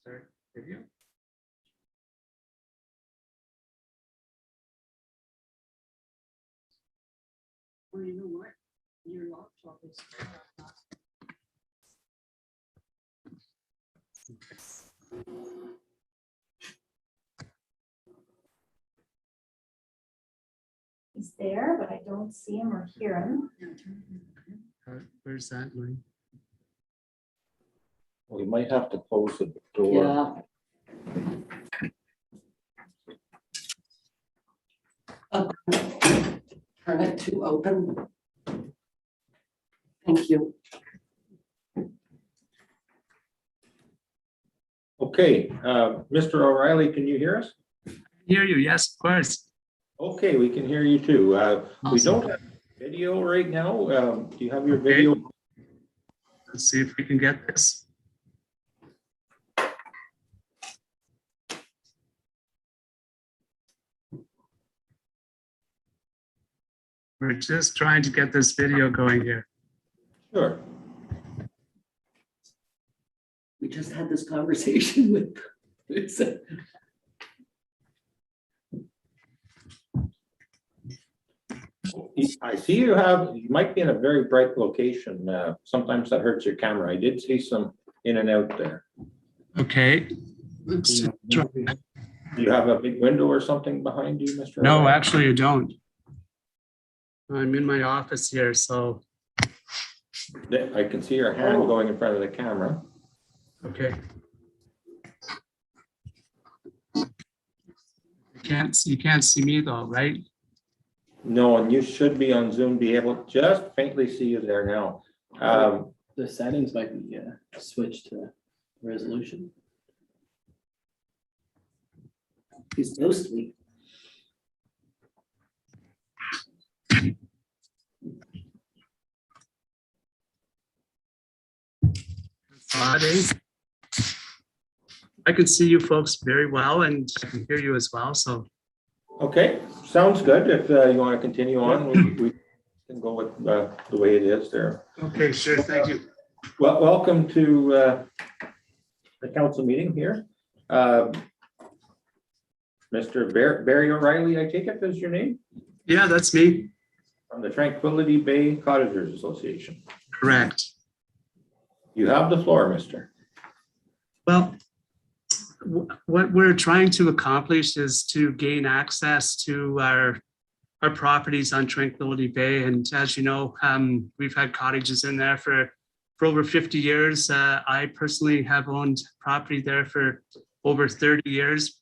Start video. Well, you know what? Your laptop is. He's there, but I don't see him or hear him. Where's that line? We might have to close the door. Yeah. Turn it to open. Thank you. Okay, Mr. O'Reilly, can you hear us? Hear you, yes, of course. Okay, we can hear you too. We Awesome. don't have video right now. Do you have your Okay. video? Let's see if we can get this. We're just trying to get this video going here. Sure. We just had this conversation with. I see you might be in a very bright location. Sometimes that hurts your camera. I did see some in and out there. Okay. Let's try. Do you have a big window or something behind you, Mr. No, O'Reilly? actually, you don't. I'm in my office here, so, I can see your hand going in front of the camera. okay. You can't see me though, right? No, and you should be on Zoom, be able to just faintly see you there now. The settings might be switched to resolution. He's ghostly. Friday. I can see you folks very well and I can hear you as well, so. Okay, sounds good. If you want to continue on, we can go with the way it is there. Okay, sure, thank you. Well, welcome to the council meeting here. Mr. Barry O'Reilly, I take it is your name? Yeah, that's me, From the Tranquility Bay Cottagers Association. correct. You have the floor, mister. Well, what we're trying to accomplish is to gain access to our properties on Tranquility Bay. And as you know, we've had cottages in there for over 50 years. I personally have owned property there for over 30 years.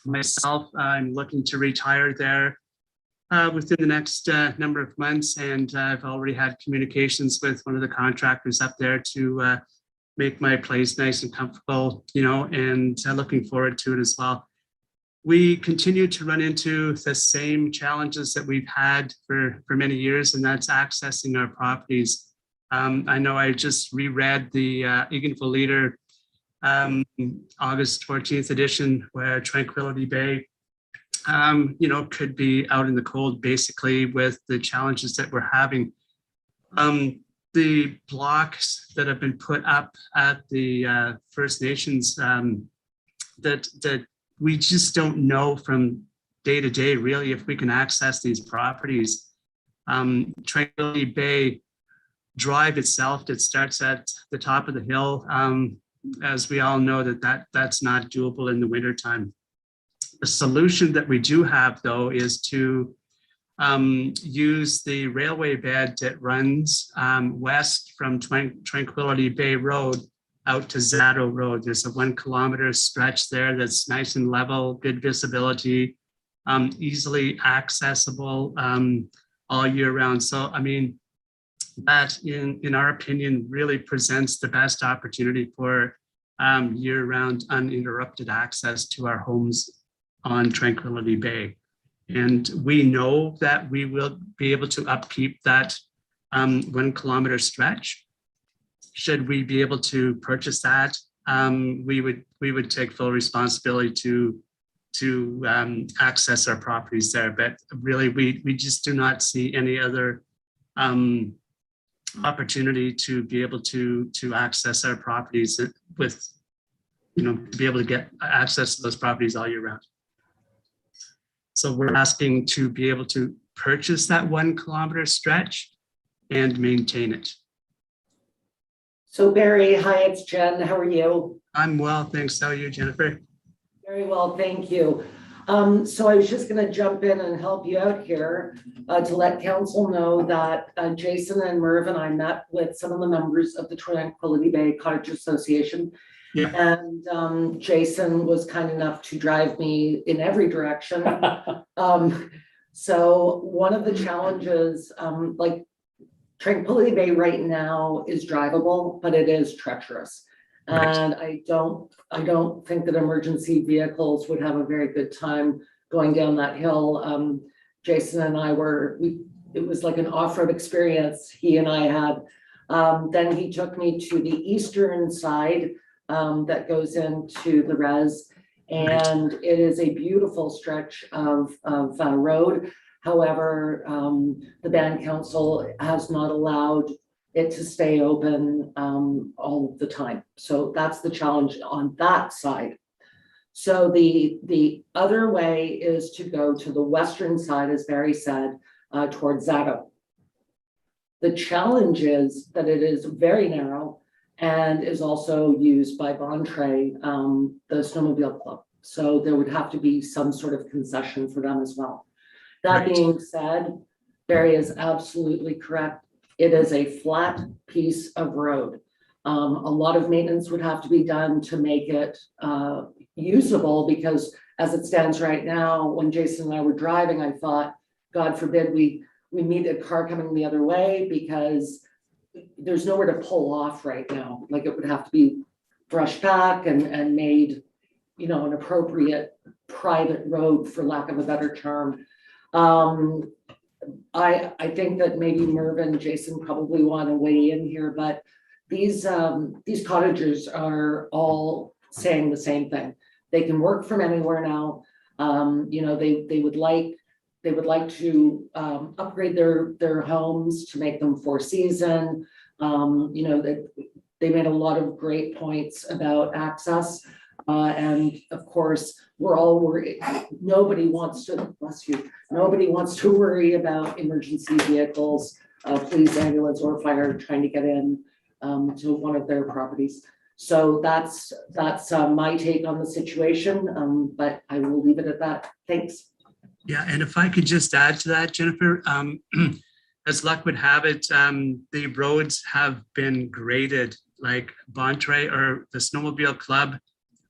Myself, I'm looking to retire there within the next number of months. And I've already had communications with one of the contractors up there to make my place nice and comfortable, you know, and looking forward to it as well. We continue to run into the same challenges that we've had for many years, and that's accessing our properties. I know I just reread the Eganville Leader August 14th edition, where Tranquility Bay, you know, could be out in the cold, basically, with the challenges that we're having. The blocks that have been put up at the First Nations that we just don't know from day to day, really, if we can access these properties. Tranquility Bay Drive itself, it starts at the top of the hill. As we all know, that's not doable in the wintertime. The solution that we do have, though, is to use the railway bed that runs west from Tranquility Bay Road out to Zaddo Road. There's a 1 kilometer stretch there that's nice and level, good visibility, easily accessible all year round. So, I mean, that in our opinion really presents the best opportunity for year-round uninterrupted access to our homes on Tranquility Bay. And we know that we will be able to upkeep that 1 kilometer stretch. Should we be able to purchase that, we would take full responsibility to access our properties there. But really, we just do not see any other opportunity to be able to access our properties to be able to get access to those properties all year round. So we're asking to be able to purchase that 1 kilometer stretch and maintain it. So Barry, hi, it's Jen. How are you? I'm well, thanks. How are you, Jennifer? Very well, thank you. So I was just going to jump in and help you out here to let council know that Jason and Merv and I met with some of the members of the Tranquility Bay Cottage Association. Yeah. And Jason was kind enough to drive me in every direction. So one of the challenges, like Tranquility Bay right now is drivable, but it is treacherous. And I don't think that emergency vehicles would have a very good time going down that hill. Jason and I it was like an off-road experience he and I had. Then he took me to the eastern side that goes into the res. And it is a beautiful stretch of road. However, the band council has not allowed it to stay open all the time. So that's the challenge on that side. So the other way is to go to the western side, as Barry said, towards Zato. The challenge is that it is very narrow and is also used by Bontre, the snowmobile club. So there would have to be some sort of concession for them as well. That being said, Barry is absolutely correct. It is a flat piece of road. A lot of maintenance would have to be done to make it usable, because as it stands right now, when Jason and I were driving, I thought, God forbid we meet a car coming the other way, because there's nowhere to pull off right now. Like, it would have to be brushed back and made, an appropriate private road, for lack of a better term. I think that maybe Merv and Jason probably want to weigh in here, but these cottagers are all saying the same thing. They can work from anywhere now. They would like to upgrade their homes to make them 4-season. They made a lot of great points about access. And of course, we're all worried. Nobody wants to, bless you, nobody wants to worry about emergency vehicles, police, ambulance, or fire trying to get in to one of their properties. So that's my take on the situation, but I will leave it at that. Thanks. Yeah, and if I could just add to that, Jennifer, as luck would have it, the roads have been graded. Like Bontre, or the snowmobile club,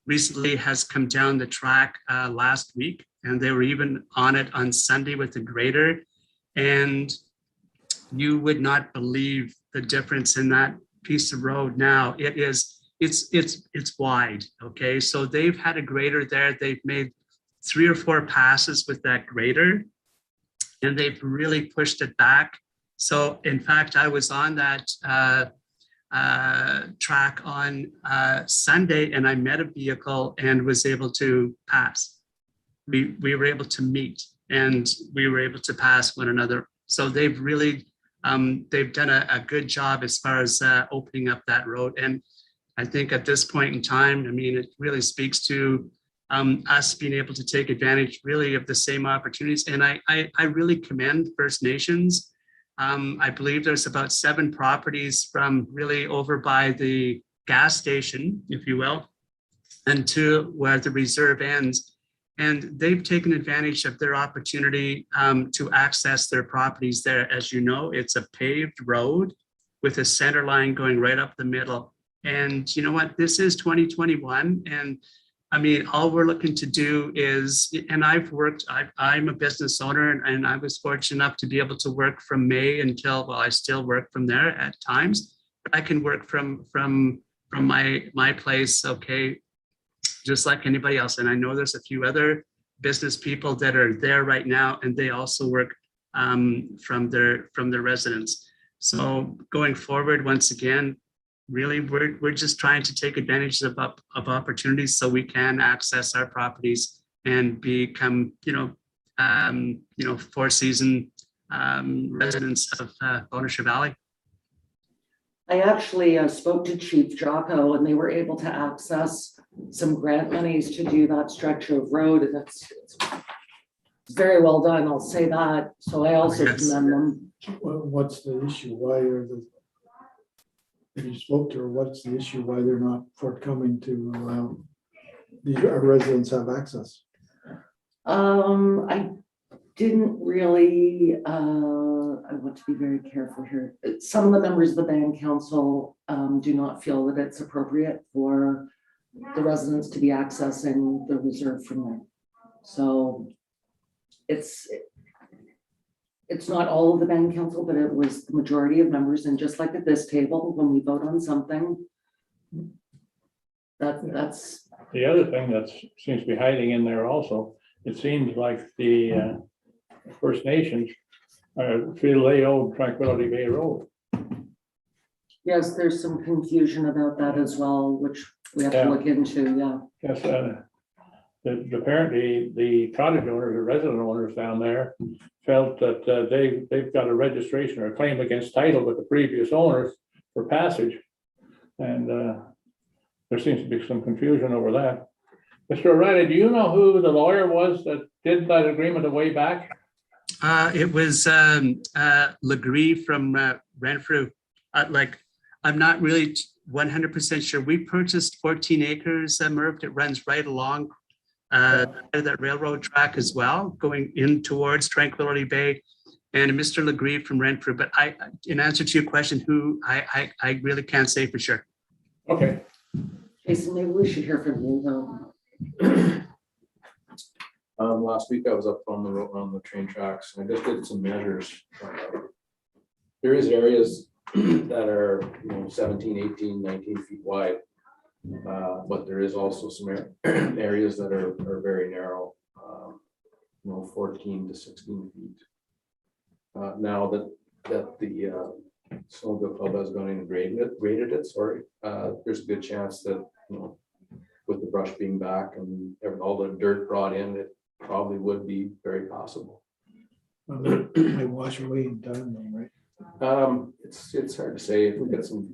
recently has come down the track last week, and they were even on it on Sunday with the grader, and you would not believe the difference in that piece of road now. It's wide. Okay, so they've had a grader there. They've made 3 or 4 passes with that grader, and they've really pushed it back. So in fact, I was on that track on Sunday, and I met a vehicle and was able to pass. We were able to meet, and we were able to pass one another. So they've really they've done a good job as far as opening up that road. And I think at this point in time, I mean, it really speaks to us being able to take advantage really of the same opportunities. And I really commend First Nations. I believe there's about 7 properties from really over by the gas station, if you will, and to where the reserve ends. And they've taken advantage of their opportunity to access their properties there. As you know, it's a paved road with a center line going right up the middle. And you know what? This is 2021. And I mean, all we're looking to do is, and I'm a business owner, and I was fortunate enough to be able to work from May until, well, I still work from there at times, but I can work from my place, okay, just like anybody else. And I know there's a few other business people that are there right now, and they also work from their residence. So going forward, once again, really, we're just trying to take advantage of opportunities so we can access our properties and become, 4-season residents of Bonershire Valley. I actually spoke to Chief Jocko and they were able to access some grant monies to do that stretch of road. And it's very well done, I'll say that. So I also Yes. commend them. What's the issue? Why are if you spoke to her, what's the issue? Why they're not forthcoming to allow our residents have access? I didn't really, I want to be very careful here. Some of the members of the band council do not feel that it's appropriate for the residents to be accessing the reserve from there. So it's not all of the band council, but it was the majority of members. And just like at this table, when we vote on something, that's, The other thing that seems to be hiding in there also, it seems like the First Nations feel they own Tranquility Bay Road. yes, there's some confusion about that as well, which we have to Yeah. look into, yeah. Yes, apparently the cottage owners, the resident owners down there felt that they've got a registration or a claim against title with the previous owners for passage. And there seems to be some confusion over that. Mr. O'Reilly, do you know who the lawyer was that did that agreement a way back? It was Legree from Renfrew. I'm not really 100% sure. We purchased 14 acres, Merv. It runs right along that railroad track as well, going in towards Tranquility Bay. And Mr. Legree from Renfrew. But in answer to your question, who I really can't say for sure. Okay. Jason, maybe we should hear from you though. Last week I was up on the train tracks and I just did some measures. There is areas that are, 17, 18, 19 feet wide. But there is also some areas that are very narrow, 14 to 16 feet. Now that the Snowmobile Club has gone in and graded it, there's a good chance that, with the brush being back and all the dirt brought in, it probably would be very possible. They wash away in time, though, right? It's hard to say if we get some,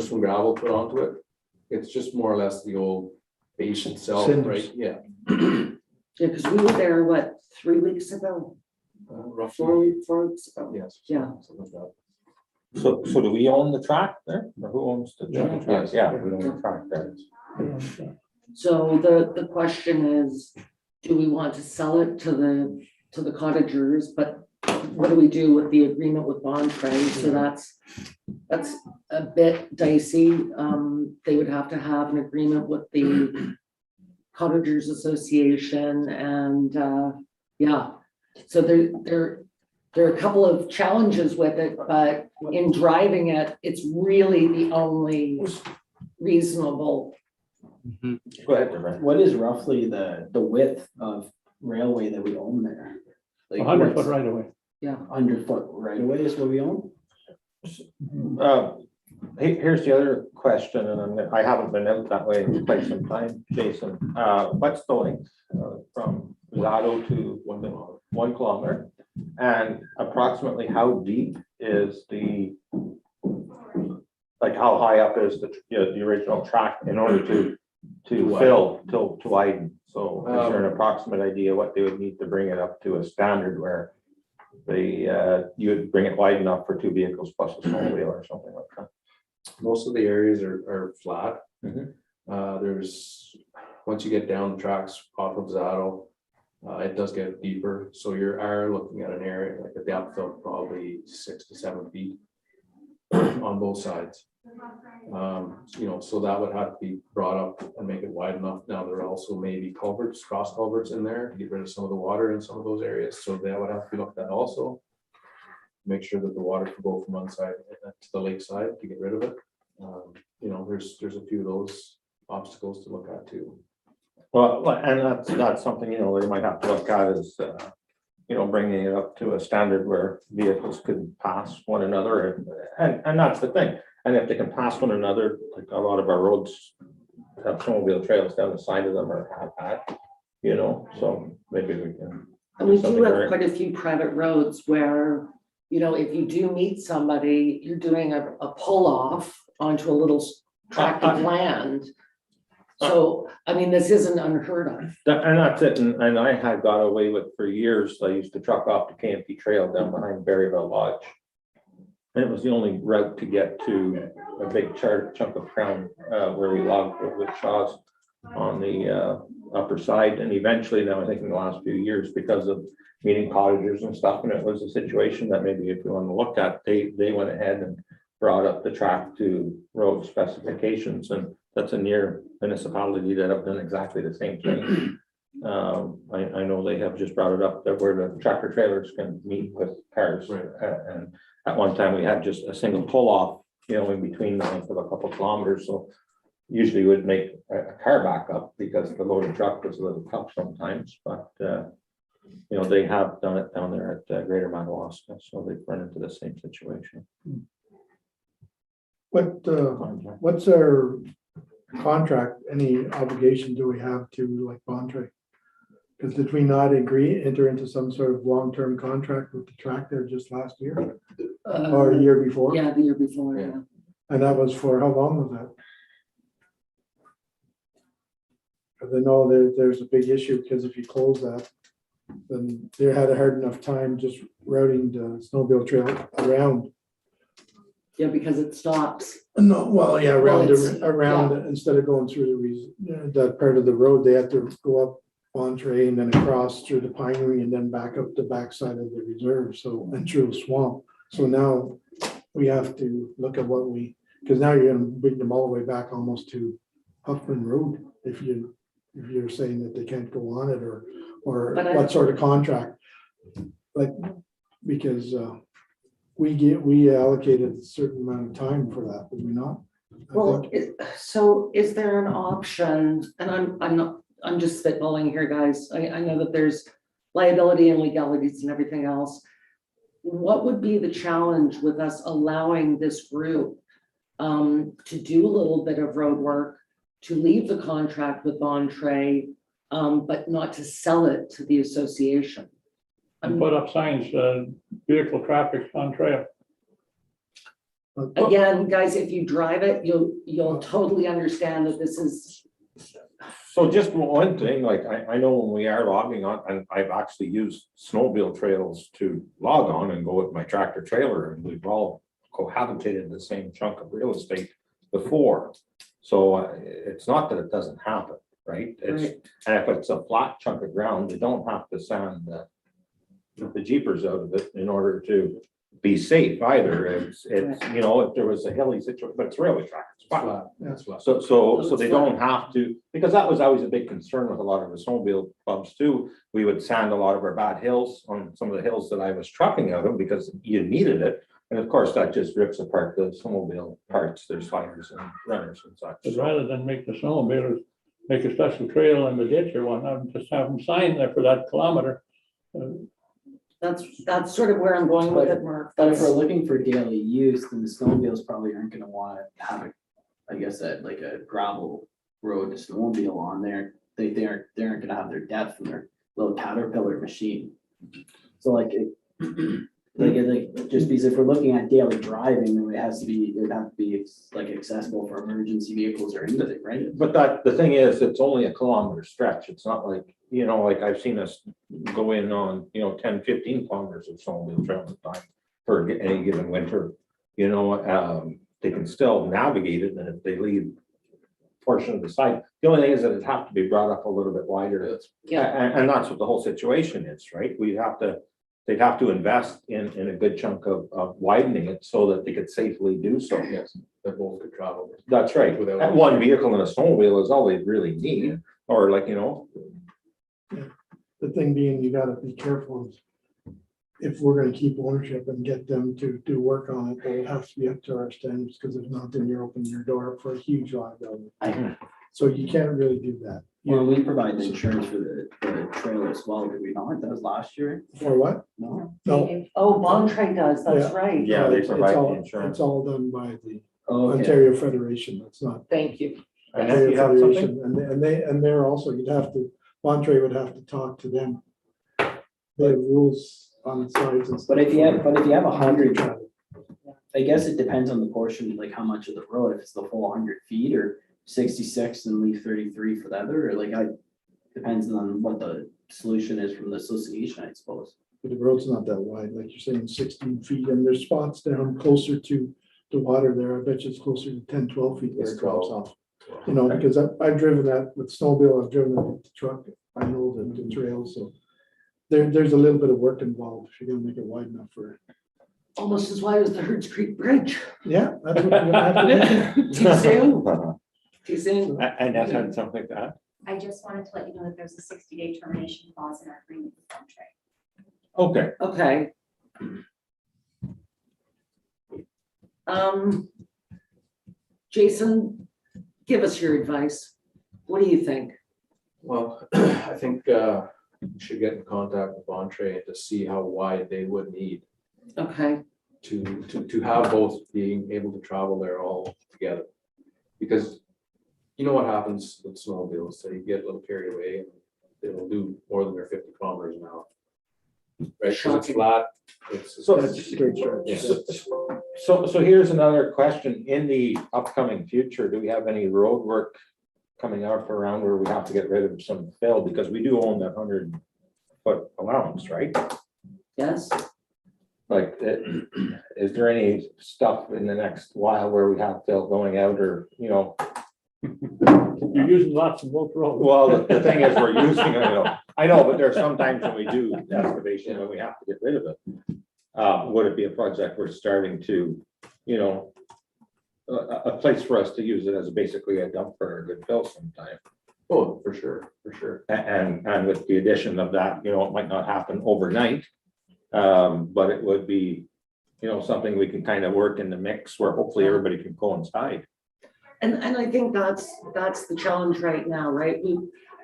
some gravel put onto it. It's just more or less the old base itself, Cinders. right? Yeah. Yeah, because we were there, what, 3 weeks ago? Roughly, 4 weeks ago? yes. Yeah. Something like that. So do we own the track there, or who owns the track? Yes. Yeah, we own the track there. So the question is, do we want to sell it to the cottagers, but what do we do with the agreement with Bontrae? So that's a bit dicey. They would have to have an agreement with the Cottagers Association and yeah. So there are a couple of challenges with it, but in driving it, it's really the only reasonable. Go ahead, Trevor. What is roughly the width of railway that we own there? Like 100 foot what's- right away. 100 foot right away is what we own? Here's the other question, and I haven't been out that way in quite some time, Jason. What's the length from Zado to 1 kilometer? And approximately how deep is how high up is the original track in order to fill, to widen? So is there an approximate idea what they would need to bring it up to a standard where you would bring it wide enough for 2 vehicles plus a snowmobile or something like that? Most of the areas are flat. Mhm. There's, once you get down the tracks off of Zado, it does get deeper. So you are looking at an area like a depth of probably 6 to 7 feet on both sides. So that would have to be brought up and make it wide enough. Now, there are also maybe culverts, cross culverts in there to get rid of some of the water in some of those areas. So that would have to be looked at also. Make sure that the water can go from one side to the lake side to get rid of it. There's a few of those obstacles to look at too. Well, and that's something, they might have to look at is, bringing it up to a standard where vehicles could pass one another. And that's the thing. And if they can pass one another, like a lot of our roads have snowmobile trails down the side of them or have that, so maybe we can. And we do something have very- quite a few private roads where you know, if you do meet somebody, you're doing a pull-off onto a little tract of land. So, I mean, this isn't unheard of. And that's it, and I had got away with for years, I used to truck off the KMP Trail down behind Berryville Lodge. And it was the only route to get to a big chunk of ground where we logged with Shaw's on the upper side. And eventually now, I think in the last few years, because of meeting cottagers and stuff, and it was a situation that maybe if you want to look at, they went ahead and brought up the track to road specifications, and that's a near municipality that have done exactly the same thing. I know they have just brought it up that where the tractor trailers can meet with cars. Right. And at one time we had just a single pull off, you know, in between the length of a couple kilometers. So usually would make a car back up because the loaded truck was a little tough sometimes, but you know, they have done it down there at Greater Madawaska, so they've run into the same situation. What's our contract, any obligation do we have to like Bontrae? Because did we not enter into some sort of long-term contract with the tractor just last year or a year before? Yeah, the year before, yeah. And that was for, how long was that? Because I know there's a big issue, because if you close that, then they had a hard enough time just routing the snowmobile trail around. Yeah, because it stops. No, well, yeah, Well, it's- around, instead of going through that part of the road, they have to go up Bontrae and then across through the pinery and then back up the backside of the reserve, so, and through the swamp. So now we have to look at what because now you're gonna bring them all the way back almost to Huffman Road, if you're saying that they can't go on it, or But what sort of contract? Like, because we allocated a certain amount of time for that, did we not? I Well, think. so is there an option, and I'm just spitballing here, guys. I know that there's liability and legalities and everything else. What would be the challenge with us allowing this group to do a little bit of road work, to leave the contract with Bontrae, but not to sell it to the association? And put up signs, vehicle traffic on trail. Again, guys, if you drive it, you'll totally understand that this is, So just one thing, like I know when we are logging on, and I've actually used snowmobile trails to log on and go with my tractor trailer, and we've all cohabitated the same chunk of real estate before. So it's not that it doesn't happen, right? Right. And if it's a flat chunk of ground, they don't have to sand the jeepers out of it in order to be safe either. It's, you know, if there was a hilly situation, but it's railway track, it's flat. That's flat. So they don't have to, because that was always a big concern with a lot of the snowmobile clubs too. We would sand a lot of our bad hills on some of the hills that I was trucking out of because you needed it. And of course, that just rips apart the snowmobile parts. There's fires and runners and such. But rather than make the snowmobilers make a special trail in the ditch or whatnot, just have them sign there for that kilometer. that's sort of where I'm going with it, Murph. But if we're looking for daily use, then the snowmobiles probably aren't gonna wanna have like a gravel road to snowmobile on there. They aren't gonna have their depth from their little Caterpillar machine. So like just because if we're looking at daily driving, then it would have to be like accessible for emergency vehicles or anything, right? But the thing is, it's only a kilometer stretch. It's not like, you know, like I've seen us go in on, 10, 15 kilometers of snowmobile trail at a time for any given winter. You know, they can still navigate it, and if they leave portion of the site, the only thing is that it'd have to be brought up a little bit wider. Yeah. And that's what the whole situation is, right? They'd have to invest in a good chunk of widening it so that they could safely do so. Yes, that both could travel. That's right. Without- And one vehicle and a snowmobile is all they really need, or like, The thing being, you gotta be careful if we're gonna keep ownership and get them to do work on it, then it has to be up to our standards, because if not, then you're opening your door up for a huge liability. So you can't really do that. Well, we provide the insurance for the trail as well, did we not? That was last year? For what? No? No. Oh, Bontrae does, that's right. Yeah, they It's provide the all- insurance. It's all done by the Oh, okay. Ontario Federation, that's not. Thank you. And if Ontario you have something, Federation, and they're also, you'd have to, Bontrae would have to talk to them. They have rules on the sides and stuff. But if you have 100, Traffic. I guess it depends on the portion, like how much of the road, if it's the full 100 feet or 66 and leave 33 for the other, or like depends on what the solution is from the association, I suppose. But the road's not that wide, like you're saying, 16 feet, and there's spots down closer to the water there. I bet you it's closer to 10, 12 feet where It's it drops 12. off. You know, because I've driven that with snowmobile, I've driven it with the truck, I know the trails, so there's a little bit of work involved if you're gonna make it wide enough for, Almost as wide as the Hertz Creek Bridge. yeah, that's what we're gonna have to do. Too soon, too soon. And that's had something like that. I just wanted to let you know that there's a 60-day termination clause in our agreement with Comtrak. Okay, Okay. Jason, give us your advice. What do you think? Well, I think we should get in contact with Entree to see how wide they would need Okay, to have both being able to travel there all together. Because you know what happens with snowmobiles, they get a little carried away and they'll do more than their 50 kilometers an hour. Right, because it's flat, it's. So- That's a straight stretch. Yeah. so here's another question. In the upcoming future, do we have any road work coming up around where we have to get rid of some fill? Because we do own that 100-foot allowance, right? yes, Like, is there any stuff in the next while where we have fill going out or, you know? You're using lots of both roads. Well, the thing is, we're using, I know, but there's sometimes when we do excavation, when we have to get rid of it. Would it be a project we're starting to, you know, a place for us to use it as basically a dump for a good fill sometime? Oh, for sure, for sure. And with the addition of that, you know, it might not happen overnight. But it would be, you know, something we can kind of work in the mix where hopefully everybody can coincide. and I think that's the challenge right now, right?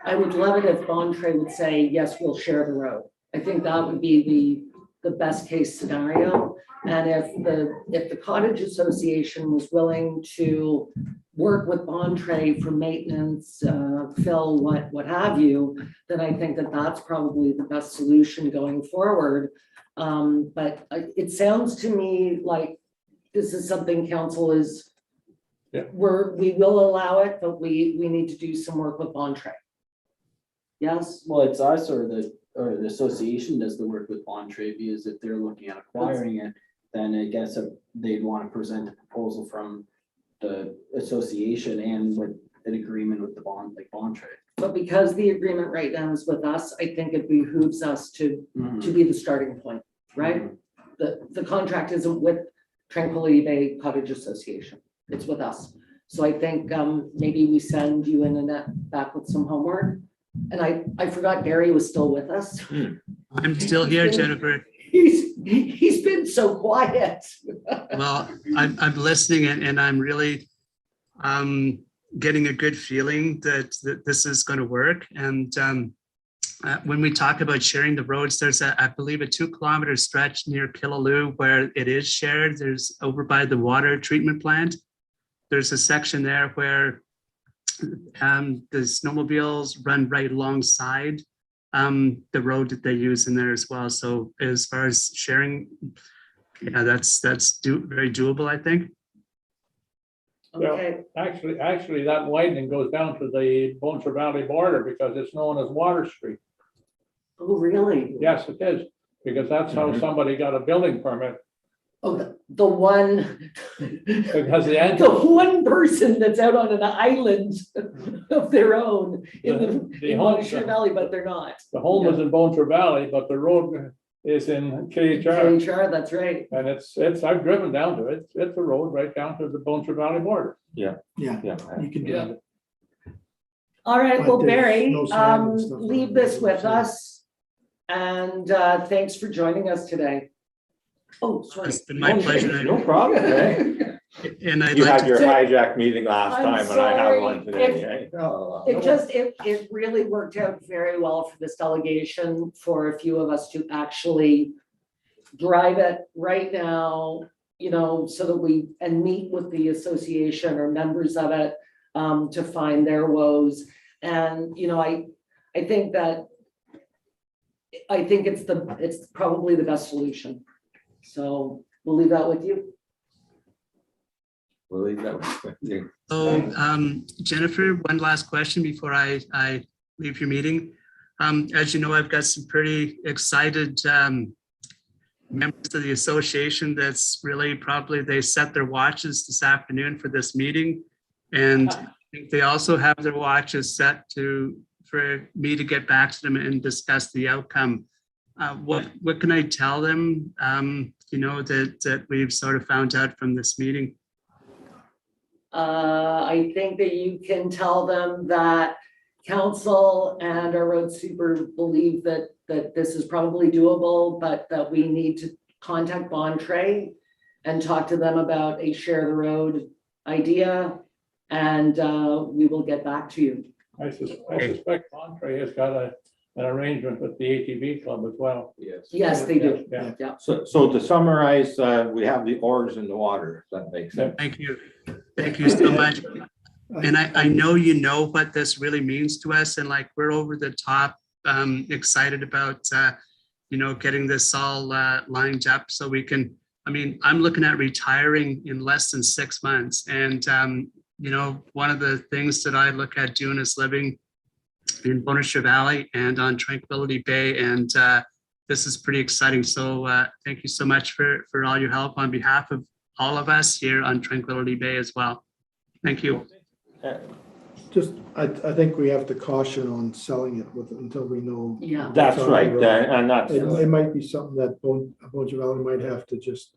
I would love it if Bontre would say, yes, we'll share the road. I think that would be the best case scenario. And if the cottage association was willing to work with Bontre for maintenance, fill, what have you, then I think that that's probably the best solution going forward. But it sounds to me like this is something council is, Yeah. we will allow it, but we need to do some work with Bontre. Yes, Well, it's us or the association does the work with Bontre, because if they're looking at acquiring it, then I guess they'd want to present a proposal from the association and with an agreement with the Bontre. but because the agreement right now is with us, I think it behooves us to be the starting point, right? The contract isn't with Tranquility Bay Cottage Association, it's with us. So I think maybe we send you and Annette back with some homework. And I forgot Gary was still with us. I'm still here, Jennifer. He's been so quiet. Well, I'm listening and I'm really getting a good feeling that this is going to work. And when we talk about sharing the roads, there's I believe a 2-kilometer stretch near Killaloo where it is shared. There's over by the water treatment plant. There's a section there where the snowmobiles run right alongside the road that they use in there as well. So as far as sharing, yeah, that's very doable, I think. Okay, Actually, that widening goes down to the Bonser Valley border because it's known as Water Street. oh, really? Yes, it is, because that's how somebody got a building permit, Oh, the one, because the the entrance, one person that's out on an island of their own in The in home- Montshire Valley, but they're not. the home is in Bonser Valley, but the road is in KHR. HR, that's right. And I've driven down to it. It's a road right down to the Bonser Valley border. Yeah, Yeah. you can do Yeah. it. All right, But well, there's Barry, no sand and stuff on leave the this road, with so- us. And thanks for joining us today. Oh, sorry. It's been my pleasure. No problem, eh? And I'd You like had your to, hijack meeting last I'm time and I have one sorry. today, eh? Oh, no. It really worked out very well for this delegation, for a few of us to actually drive it right now, you know, so that and meet with the association or members of it to find their woes. And, you know, I think that I think it's probably the best solution. So we'll leave that with you. We'll leave that with you. So, Jennifer, one last question before I leave your meeting. As you know, I've got some pretty excited members of the association that's really probably, they set their watches this afternoon for this meeting. And I think they also have their watches set for me to get back to them and discuss the outcome. What can I tell them, that we've sort of found out from this meeting? I think that you can tell them that council and our road super believe that this is probably doable, but that we need to contact Bontre and talk to them about a share the road idea, and we will get back to you. I suspect Monterey has got an arrangement with the ATV club as well. Yes. Yes, they do. Yeah. Yeah. So to summarize, we have the oars in the water, if that makes sense. Thank you. Thank you so much. And I know you know what this really means to us, and like we're over the top excited about getting this all lined up so we can. I mean, I'm looking at retiring in less than 6 months, and one of the things that I look at doing is living in Bonaire Valley and on Tranquility Bay, and this is pretty exciting. So thank you so much for all your help on behalf of all of us here on Tranquility Bay as well. Thank you. I think we have to caution on selling it until we know. Yeah. That's right, and that's. It might be something that Bonaire Valley might have to just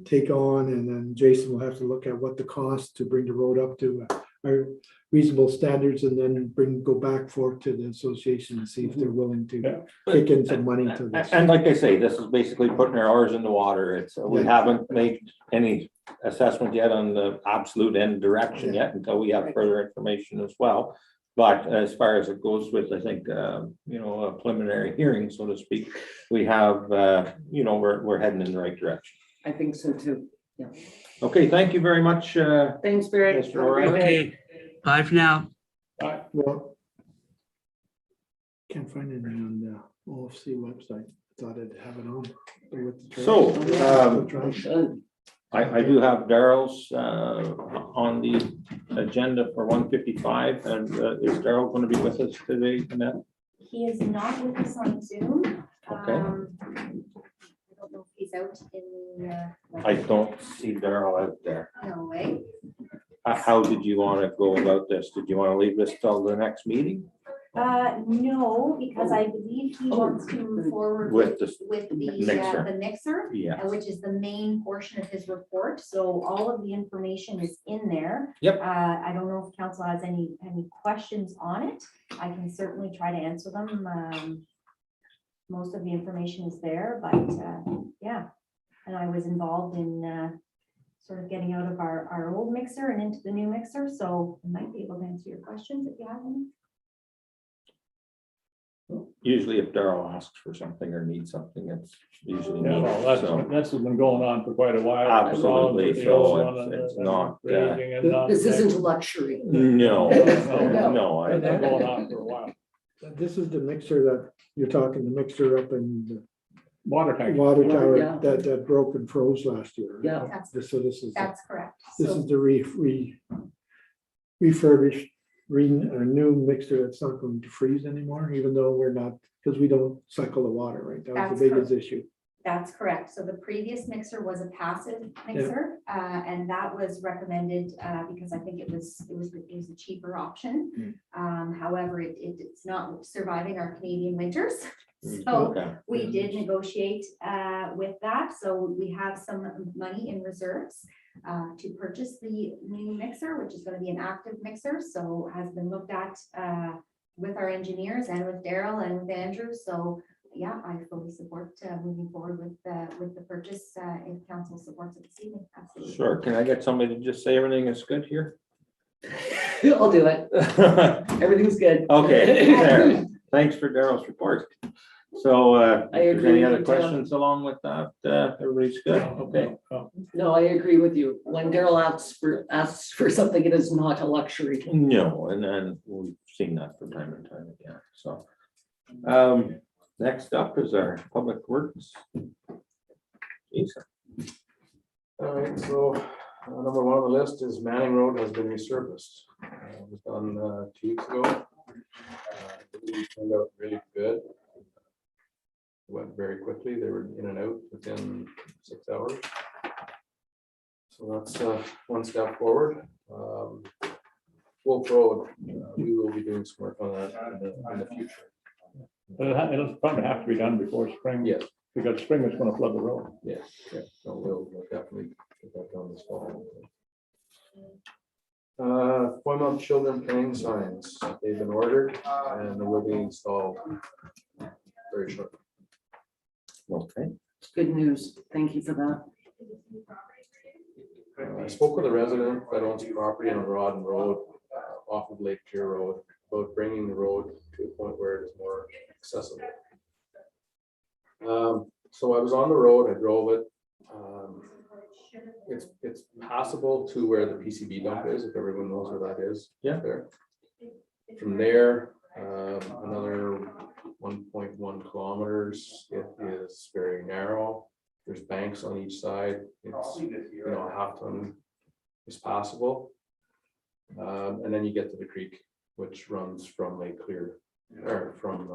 take on, and then Jason will have to look at what the cost to bring the road up to are reasonable standards, and then go back forth to the association and see if they're willing to kick in some money to this. And like I say, this is basically putting our oars in the water. We haven't made any assessment yet on the absolute end direction yet until we have further information as well. But as far as it goes with, I think, a preliminary hearing, so to speak, we have, we're heading in the right direction. I think so too. Yeah. Okay, thank you very much. Thanks, Barry. Mr. O'Reilly. Okay, bye for now. Well, can't find anything on the OFC website. Thought I'd have it on. With the So, I do have Daryl's on the agenda for 1:55, and is Daryl going to be with us today, Annette? He is not with us on Zoom. Okay. I don't know if he's out in the. I don't see Daryl out there. No way. How did you want to go about this? Did you want to leave this till the next meeting? No, because I believe he wants to move forward With with the the mixer. the mixer, Yeah. which is the main portion of his report. So all of the information is in there. Yep. I don't know if council has any questions on it. I can certainly try to answer them. Most of the information is there, but yeah. And I was involved in sort of getting out of our old mixer and into the new mixer. So I might be able to answer your questions if you have any. Usually if Daryl asks for something or needs something, it's usually Yeah, me. well, So, that's been going on for quite a while. Absolutely, The so old one it's and not, raising and not- This isn't a luxury. no, No. no, It's been going I, on for a while. This is the mixer that you're talking, the mixer up in the Water tank. water tower Yeah. that broke and froze last year. right? Yeah. So this is, That's correct. this So is the refurbished, new mixer that's not going to freeze anymore, even though we're not, because we don't cycle the water, right? That was That's the biggest issue. that's correct. So the previous mixer was a passive mixer, and that was recommended because I think it was a cheaper option. However, it's not surviving our Canadian winters. So okay, we did negotiate with that. So we have some money in reserves to purchase the new mixer, which is going to be an active mixer. So has been looked at with our engineers and with Daryl and with Andrew. So yeah, I fully support moving forward with the purchase if council supports it this evening. Absolutely. sure. Can I get somebody to just say everything is good here? I'll do it. Everything's good. Okay, there. Thanks for Daryl's report. So, if there's agree any with other you, Daryl. questions along with that, everybody's good, okay. No, I agree with you. When Daryl asks for something, it is not a luxury. No, and then we've seen that from time to time again, so. Next up is our Public Works. Jason. All right, so number one on the list is Manning Road has been resurfaced. It was done 2 weeks ago. It turned out really good. Went very quickly. They were in and out within 6 hours. So that's one step forward. Wolf Road, we will be doing some work on that in the future. It'll probably have to be done before spring. Yes. Because spring is gonna flood the road. Yeah, yeah, so we'll definitely get that done this fall. Appointment of children playing signs, they've been ordered and they will be installed very shortly. Okay. Good news. Thank you for that. I spoke with a resident that owns property on Broadband Road, off of Lake Pier Road, about bringing the road to a point where it is more accessible. So I was on the road, I drove it. It's passable to where the PCB dump is, if everyone knows where that is. Yeah. There. From there, another 1.1 kilometers, it is very narrow. There's banks on each side. It's, you know, a half ton is passable. And then you get to the creek, which runs from Lake Clear, or from,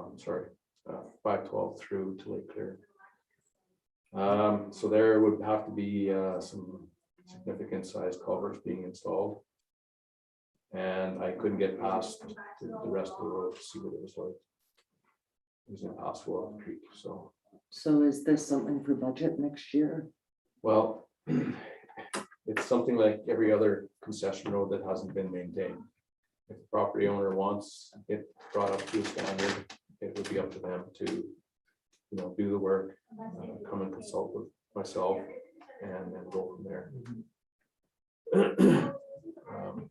512 through to Lake Clear. So there would have to be some significant size culverts being installed. And I couldn't get past the rest of the road to see what it was like. It was impossible up the creek, so. So is this something for budget next year? Well, it's something like every other concession road that hasn't been maintained. If the property owner wants it brought up to a standard, it would be up to them to, you know, do the work, come and consult with myself and then go from there.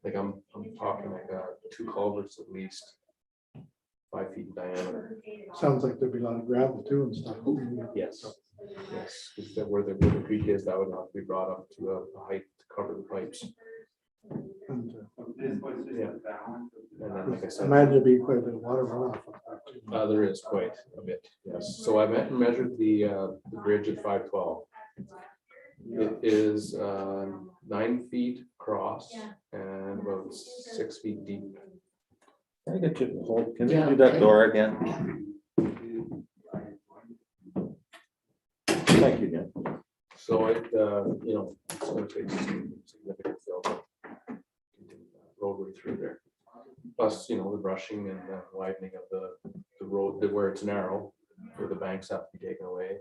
Like I'm talking like 2 culverts at least, 5 feet in diameter. Sounds like there'd be a lot of gravel too and stuff. Yes. Yes, because where the creek is, that would have to be brought up to a height to cover the pipes. And, Yeah. And then, like I said, imagine there'd be quite a bit of water runoff. up there, too. there is quite a bit, yes. So I measured the bridge at 512. It is 9 feet across and about 6 feet deep. Can I get you to hold? Can you Yeah. do that door again? Thank you, Jim. So it, you know, it's going to take some significant fill to continue that roadway through there. Plus, you know, the brushing and the widening of the road where it's narrow, where the banks have to be taken away.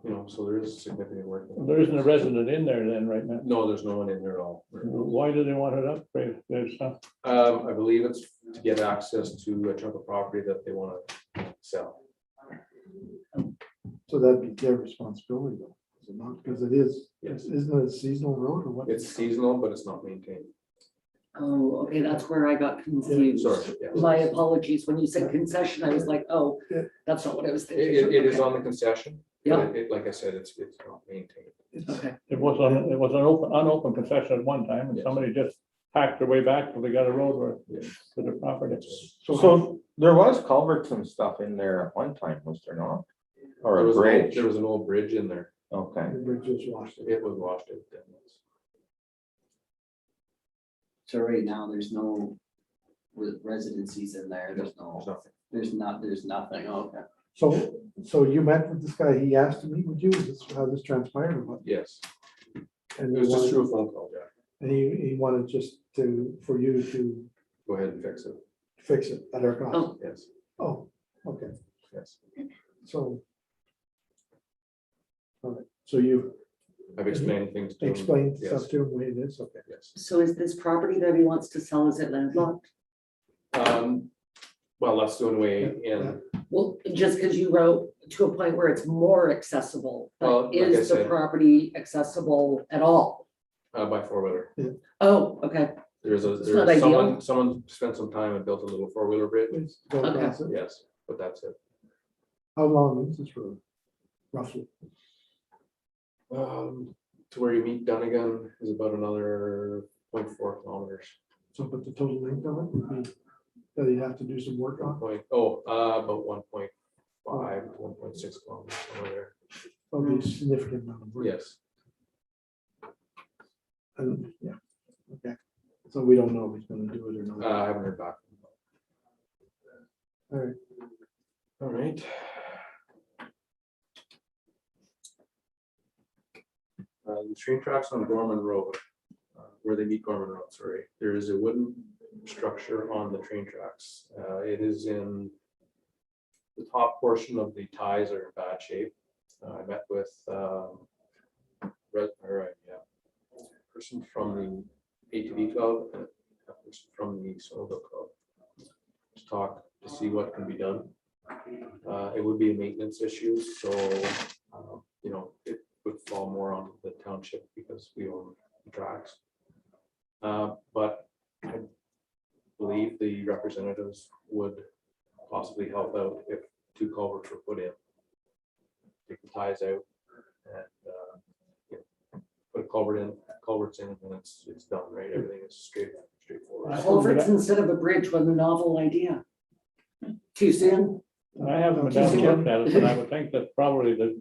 You know, so there is significant work. There isn't a resident in there then right now. No, there's no one in there at all. Why do they want it up? There's some, I believe it's to get access to a chunk of property that they want to sell. So that'd be their responsibility though, is it not? Because it is, Yes. isn't it a seasonal road or what? It's seasonal, but it's not maintained. Oh, okay, that's where I got confused. Sorry. yes. My apologies. When you said concession, I was like, oh, Yeah. that's not what I was It thinking. is Okay. on the concession. Yeah. But like I said, it's not maintained. Okay, it was an unopened concession at one time and Yes. somebody just packed their way back till they got a road where Yes. to the property. So there was culverts and stuff in there at one time, was there not? Or There a was bridge? there was an old bridge in there. Okay. The bridge is washed. It was washed out. Then. So right now, there's no residencies in there, there's There's nothing. there's nothing, okay. So you met with this guy, he asked to meet with you, is this how this transpired or what? Yes, And it was just through a phone call, Jack. And he wanted just for you to Go ahead and fix it. fix it at our cost. Oh. Yes, Oh, okay, yes. so. All right, so you I've explained things to him. explained Yes, stuff to him the way it is, okay. yes. so is this property that he wants to sell, is it landlocked? Well, that's the only way in. Well, just because you wrote to a point where it's more accessible, Well, but like I is the said- property accessible at all? By 4-wheeler. Oh, okay, There's not ideal. someone spent some time and built a little 4-wheeler bridge. Please go Okay. across it. Yes, but that's it. How long is this road? Roughly, To where you meet Dunnigan is about another 0.4 kilometers. so but the total length of it would be that he'd have to do some work on? About 1.5 to 1.6 kilometers somewhere there. Probably a significant amount of work. Yes. And, yeah, okay. So we don't know if he's gonna do it or not. I haven't heard back. All right. All right. The train tracks on Gorman Road, where they meet Gorman Road, sorry, there is a wooden structure on the train tracks. It is in the top portion of the ties are in bad shape. I met with person from the ATV club and a person from the snowmobile club to talk to see what can be done. It would be a maintenance issue, so it would fall more on the township because we own the tracks. But I believe the representatives would possibly help out if 2 culverts were put in. Take the ties out and put a culverts in, and then it's done, right? Everything is straightforward. Culverts instead of a bridge was a novel idea. Too soon? I haven't been down and looked at it, but I would think that probably the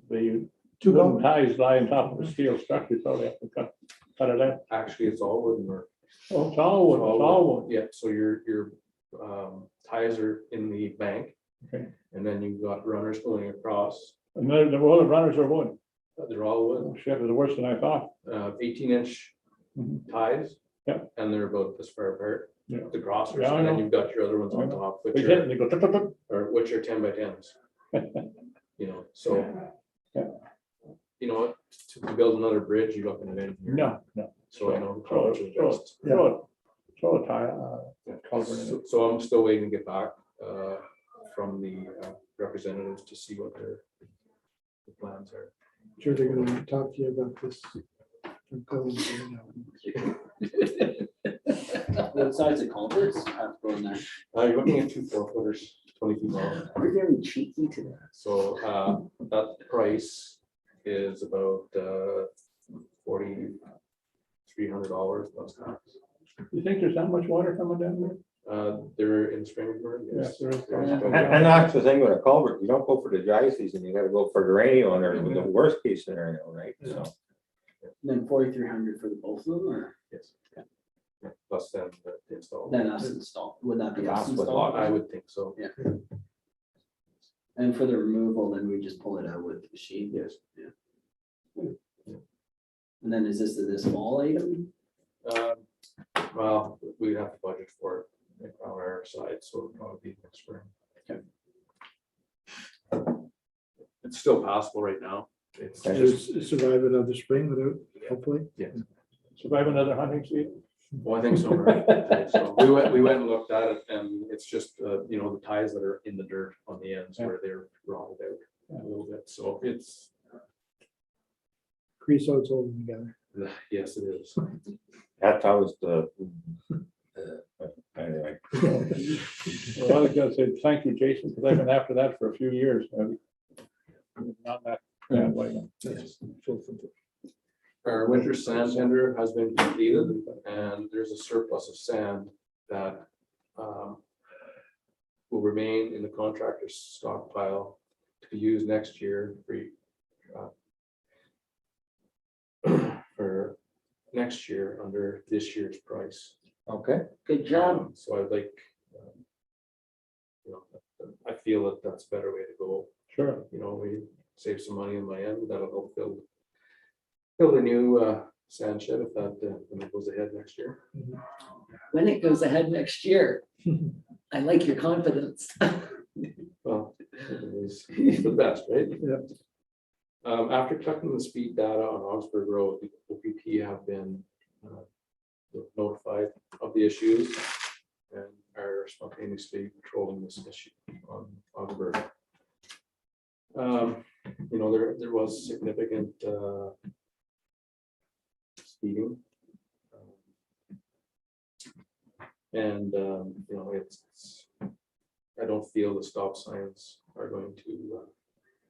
Two wooden culverts? ties lie on top of the steel structure, so they have to cut it out. Actually, it's all wooden work. Oh, it's all wood, it's all wood. Yeah, so your ties are in the bank. Okay. And then you've got runners going across. And the runners are wood. They're all wood, Oh, shit, it's worse than I thought. 18-inch Mhm. ties. Yep. And they're about this far apart. Yeah. The crossers, Yeah, I and then know. you've got your other ones on I know. top, They which hit and are, they go, tup, tup, tup. which are 10 by 10s. So. Yeah. To build another bridge, you're looking at engineering. No. So I know the Throw college it, is throw just. it, throw it, throw a tie, Yeah. culvert in it. So I'm still waiting to get back from the representatives to see what their plans are. Sure, they're gonna talk to you about this. I'm calling you now. What size of culverts have to go in there? You're looking at 2 4-footers, 20 feet long. We're very cheeky today. So that price is about $4,300 plus tax. You think there's that much water coming down there? They're in Springboro, yes. Yeah, there is. There's Yeah. about- And that's the thing with a culvert, you don't go for the dry season, you gotta go for the rainy one or the worst case scenario, right? So. And then 4,300 for the both of them, or Yes. Yeah, plus then the install. then us install? Would that be us That's what install? I would think so. Yeah. And for the removal, then we just pull it out with the machine. Yes. And then is this fall item? Well, we'd have to budget for it on our side, so it'll probably be next spring. Okay. It's still possible right now. It's Okay. just, Survive another spring without, hopefully. Survive another hunting season? well, I think so. Right? I think so. We went and looked at it, and it's just, the ties that are in the dirt on the ends where they're rotted out a little bit. So it's, Creosote's holding together. yes, it is. That's always the. Anyway. Well, I was gonna say, thank you, Jason, because I've been after that for a few years. Not that way. Our winter sand tender has been completed, and there's a surplus of sand that will remain in the contractor's stockpile to be used next year for next year under this year's price. Okay. Good job. So I'd like, I feel that that's a better way to go. Sure. We save some money in my end, that'll help build a new sand shed if that when it goes ahead next year. When it goes ahead next year. I like your confidence. Well, it's the best, right? Yeah. After collecting the speed data on Augsburg Road, the OPP have been notified of the issues and are spontaneously patrolling this issue on Augsburg. There was significant speeding. And it's I don't feel the stop signs are going to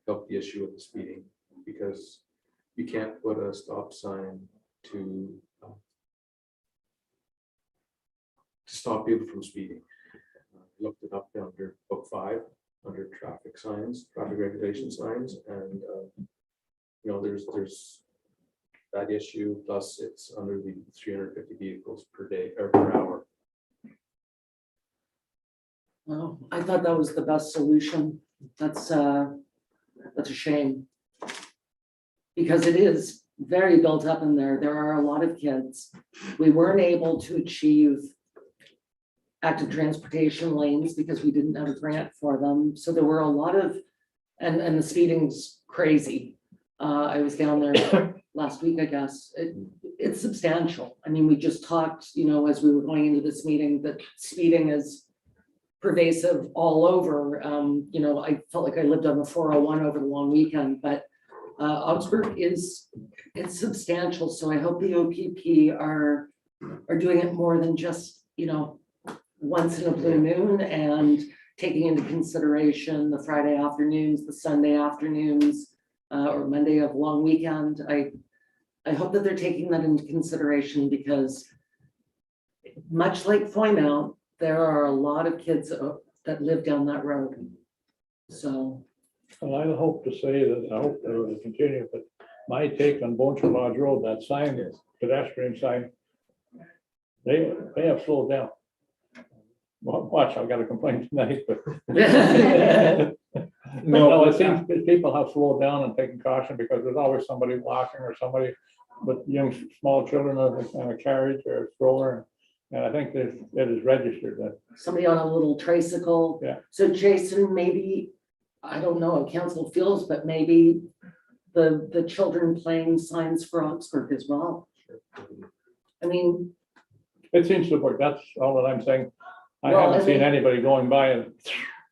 help the issue with the speeding, because you can't put a stop sign to stop people from speeding. looked it up under book 5, under traffic signs, traffic regulation signs, and there's that issue, plus it's under the 350 vehicles per day or per hour. Well, I thought that was the best solution. That's a shame. Because it is very built up in there. There are a lot of kids. We weren't able to achieve active transportation lanes because we didn't have a grant for them. So there were a lot of, and the speeding's crazy. I was down there last week, I guess. It's substantial. I mean, we just talked, as we were going into this meeting, that speeding is pervasive all over. I felt like I lived on the 401 over the long weekend, but Augsburg it's substantial. So I hope the OPP are doing it more than just, once in a blue moon, and taking into consideration the Friday afternoons, the Sunday afternoons, or Monday of long weekend. I hope that they're taking that into consideration, because much like Foymount, there are a lot of kids that live down that road. So. Well, I hope to say that, I hope that it will continue, but my take on Boncher Lodge Road, that sign, pedestrian sign, they have slowed down. Well, watch, I've got a complaint tonight, but. No, it seems people have slowed down and taken caution, because there's always somebody walking or somebody with small children in a carriage or a stroller. And I think that it is registered that. Somebody on a little tricycle. Yeah. So Jason, maybe, I don't know how council feels, but maybe the children playing signs for Augsburg as well. I mean. It seems to work. That's all that I'm saying. I Well, haven't seen anybody going by and.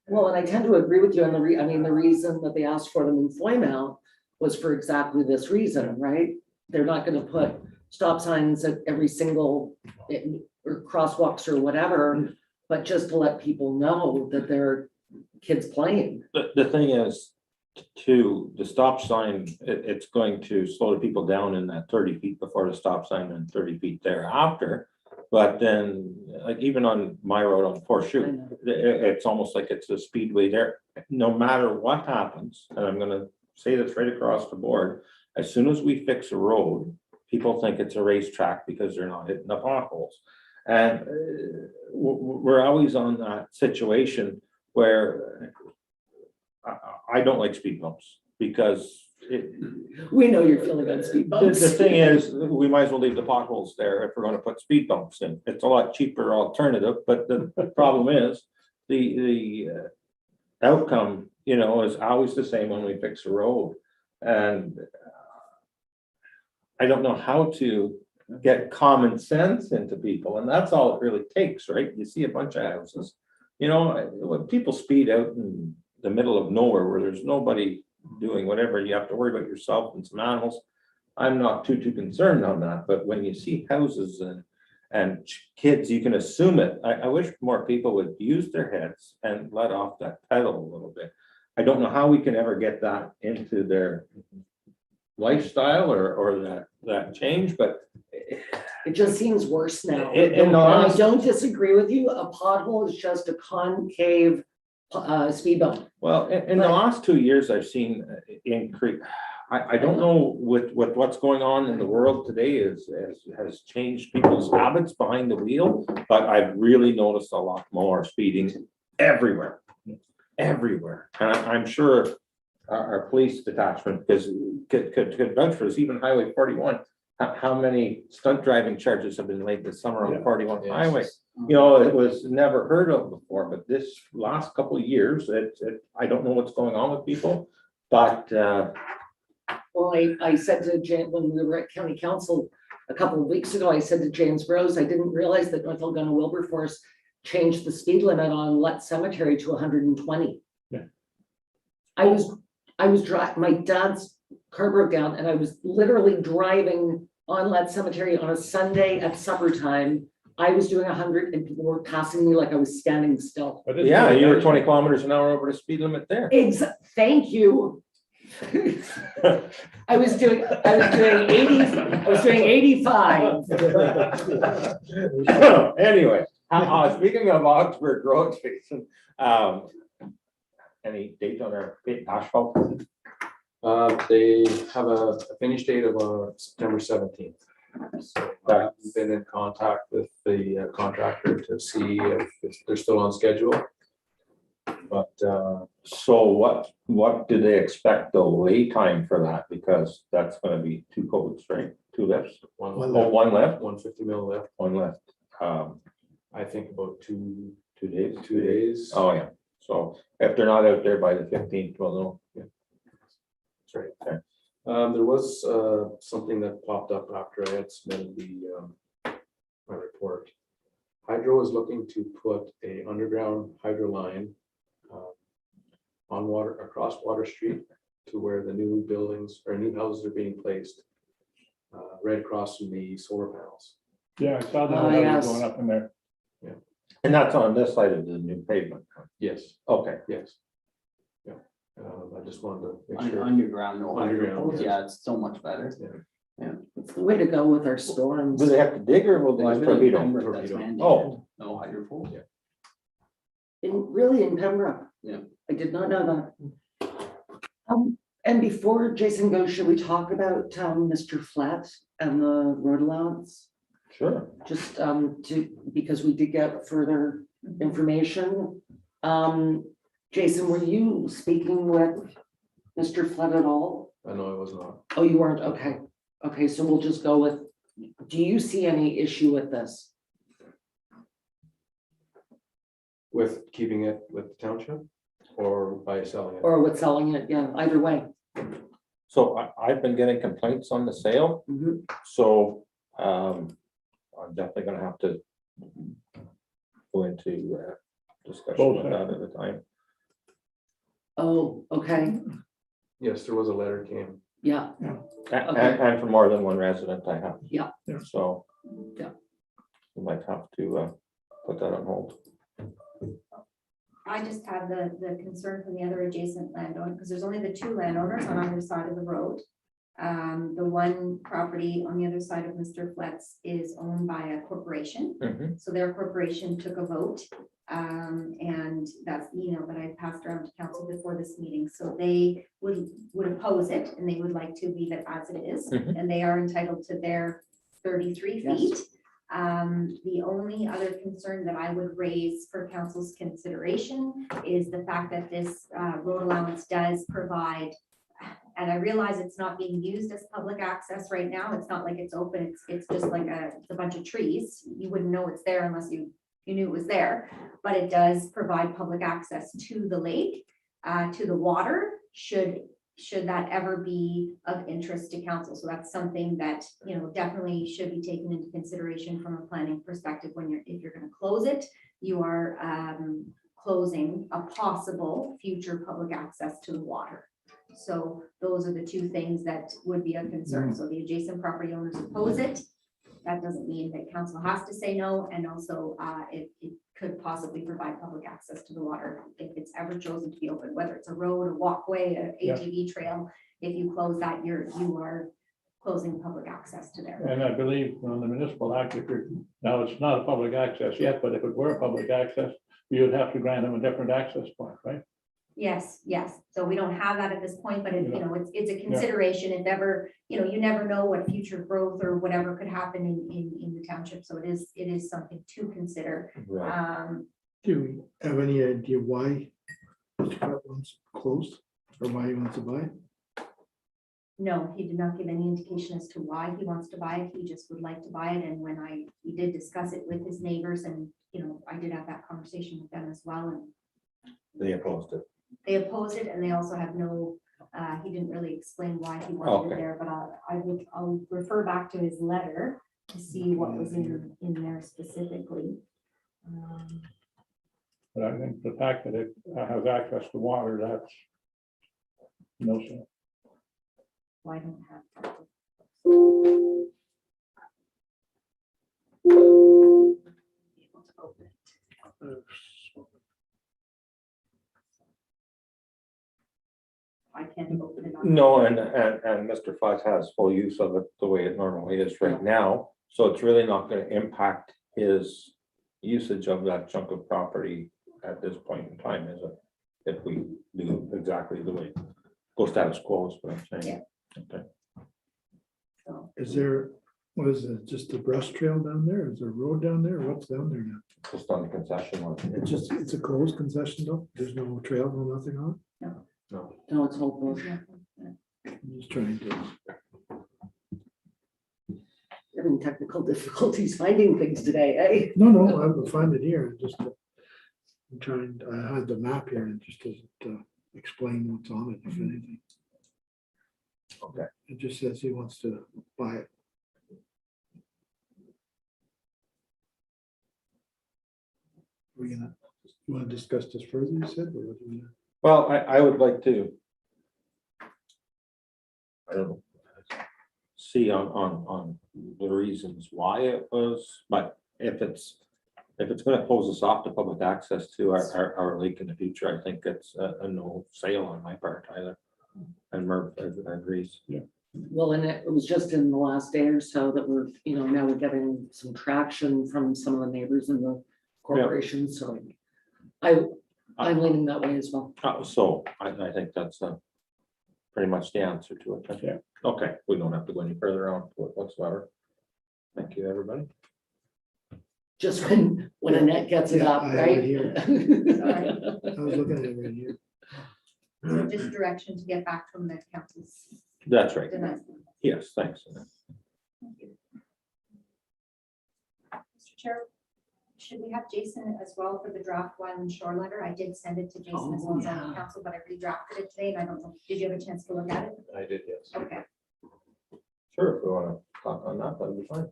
Well, and I tend to agree with you on the the reason that they asked for them in Foymount was for exactly this reason, right? They're not gonna put stop signs at every single, or crosswalks or whatever, but just to let people know that there are kids playing. The thing is, to the stop sign, it's going to slow the people down in that 30 feet before the stop sign and 30 feet thereafter. But then, like even on my road on Horseshoe, it's almost like it's a speedway there. No matter what happens, and I'm gonna say this right across the board, as soon as we fix a road, people think it's a racetrack because they're not hitting the potholes. And we're always on that situation where I don't like speed bumps, because We know you're feeling on speed bumps. the thing is, we might as well leave the potholes there if we're gonna put speed bumps in. It's a lot cheaper alternative, but the problem is the outcome, is always the same when we fix a road. And I don't know how to get common sense into people, and that's all it really takes, right? You see a bunch of houses, when people speed out in the middle of nowhere where there's nobody doing whatever, you have to worry about yourself and some animals. I'm not too concerned on that, but when you see houses and kids, you can assume it. I wish more people would use their heads and let off that pedal a little bit. I don't know how we can ever get that into their lifestyle or that change, but It just seems worse now. In the I last, don't disagree with you. A pothole is just a concave speed bump. well, in the last 2 years, I've seen increase. I don't know with what's going on in the world today has changed people's habits behind the wheel, but I've really noticed a lot more speeding everywhere. And I'm sure our police detachment, because could vouch for this, even Highway 41, how many stunt driving charges have been laid this summer on 41 highway. It was never heard of before, but this last couple of years, I don't know what's going on with people, but Well, I said to James, when we were at county council a couple of weeks ago, I said to James Rose, I didn't realize that North Algonquin Wilberforce changed the speed limit on Let Cemetery to 120. Yeah. I was driving, my dad's car broke down, and I was literally driving on Let Cemetery on a Sunday at supper time. I was doing 100 and people were passing me like I was standing still. But isn't yeah, it- you were 20 kilometers an hour over the speed limit there. Thank you. I was doing 85. Anyway, Speaking of Oxford Road, Jason, any date on their asphalt? They have a finish date of September 17th. So I've been in contact with the contractor to see if they're still on schedule. But So what do they expect the lay time for that? Because that's gonna be 2 coats, right? 2 lifts? one Oh, 1 left? 150 mil left. 1 left. I think about 2 2 days? 2 days. Oh, yeah. So if they're not out there by the 15th, we'll know. That's right. Okay. There was something that popped up after I had submitted my report. Hydro is looking to put a underground hydro line across Water Street to where the new buildings or new houses are being placed, right across from the solar panels. Yeah, I saw Oh, that yes. going up in there. And that's on this side of the new pavement. Yes, Okay. yes. Yeah, I just wanted to make sure. Underground, no Underground, hydro, yes. yeah, it's so much better. It's the way to go with our storms. Do they have to dig or will they Well, I just really torpedo? Pembroke that's Torpedo. mandated, Oh. no hydro pool. Really in Pembroke? Yeah. I did not know that. And before Jason goes, should we talk about Mr. Flat and the road allowance? Sure. Just because we did get further information. Jason, were you speaking with Mr. Flood at all? I know I was not. Oh, you weren't, okay. Okay, so we'll just go with, do you see any issue with this? With keeping it with the township or by selling it? Or with selling it? Yeah, either way. So I've been getting complaints on the sale, Mhm. so I'm definitely gonna have to go into discussion with that at the time. Oh, okay, Yes, there was a letter came. yeah, And for more than one resident I have. Yeah. So. Yeah. We might have to put that on hold. I just have the concern from the other adjacent landowner, because there's only the 2 landowners on either side of the road. The one property on the other side of Mr. Flet's is owned by a corporation. Mhm. So their corporation took a vote. And that's the email that I passed around to council before this meeting. So they would oppose it and they would like to leave it as it is. Mhm. And they are entitled to their 33 Yes. feet. The only other concern that I would raise for council's consideration is the fact that this road allowance does provide, and I realize it's not being used as public access right now. It's not like it's open. It's just like it's a bunch of trees. You wouldn't know it's there unless you knew it was there, but it does provide public access to the lake, to the water, should that ever be of interest to council. So that's something that, definitely should be taken into consideration from a planning perspective if you're gonna close it, you are closing a possible future public access to the water. So those are the 2 things that would be a concern. So the adjacent property owners oppose it. That doesn't mean that council has to say no, and also it could possibly provide public access to the water if it's ever chosen to be open, whether it's a road, a walkway, a ATV trail. If you close that, you are closing public access to there. And I believe on the municipal act, now it's not a public access yet, but if it were public access, you would have to grant them a different access point, right? Yes. So we don't have that at this point, but it's a consideration. If ever, you never know what future growth or whatever could happen in the township. So it is something to consider. Right. Do we have any idea why Mr. Clark wants closed or why he wants to buy? No, he did not give any indication as to why he wants to buy it. He just would like to buy it. And when we did discuss it with his neighbors and, I did have that conversation with them as well. And They opposed it. they opposed it and they also have he didn't really explain why he wanted it Okay. there, but I'll refer back to his letter to see what was in there specifically. But I think the fact that it has access to water, that's no sense. Why don't have that? Able to open it. I can't open it. on- No, and Mr. Fudge has full use of it the way it normally is right now. So it's really not gonna impact his usage of that chunk of property at this point in time, is it? If we do exactly the way, go status quo is what I'm saying. Okay. So, Is there, what is it, just a brush trail down there? Is there a road down there? What's down there now? Just on the concession one. It's just, it's a closed concession though? There's no trail, no nothing on No. No, it's hopeless. it? I'm just trying to, Having technical difficulties finding things today, eh? no, I will find it here, just, I'm trying, I had the map here and it just doesn't explain what's on it, if anything. Okay. It just says he wants to buy it. We're gonna, you wanna discuss this further, you said, or what do we? Well, I would like to. I don't know. See on the reasons why it was, but if it's gonna close us off to public access to our lake in the future, I think it's a no sale on my part either. And Murph agrees. Yeah. Well, and it was just in the last day or so that we're, now we're getting some traction from some of the neighbors in the corporation, so I'm leaning that way as well. So I think that's pretty much the answer to it. Yeah. Okay, we don't have to go any further on to it whatsoever. Thank you, everybody. Just when Annette gets it Yeah, up, I have right? it here. sorry. I was looking at it right here. So just direction to get back from the council's. That's right. denies. Yes, thanks. Thank you. Mr. Chair, should we have Jason as well for the draft Wyland Shore letter? I did send it to Jason as well as on the council, but I redrafted it today and I don't know, did you have a chance to look at it? I did, yes. Okay. Sure, if we want to talk on that, that'd be fine.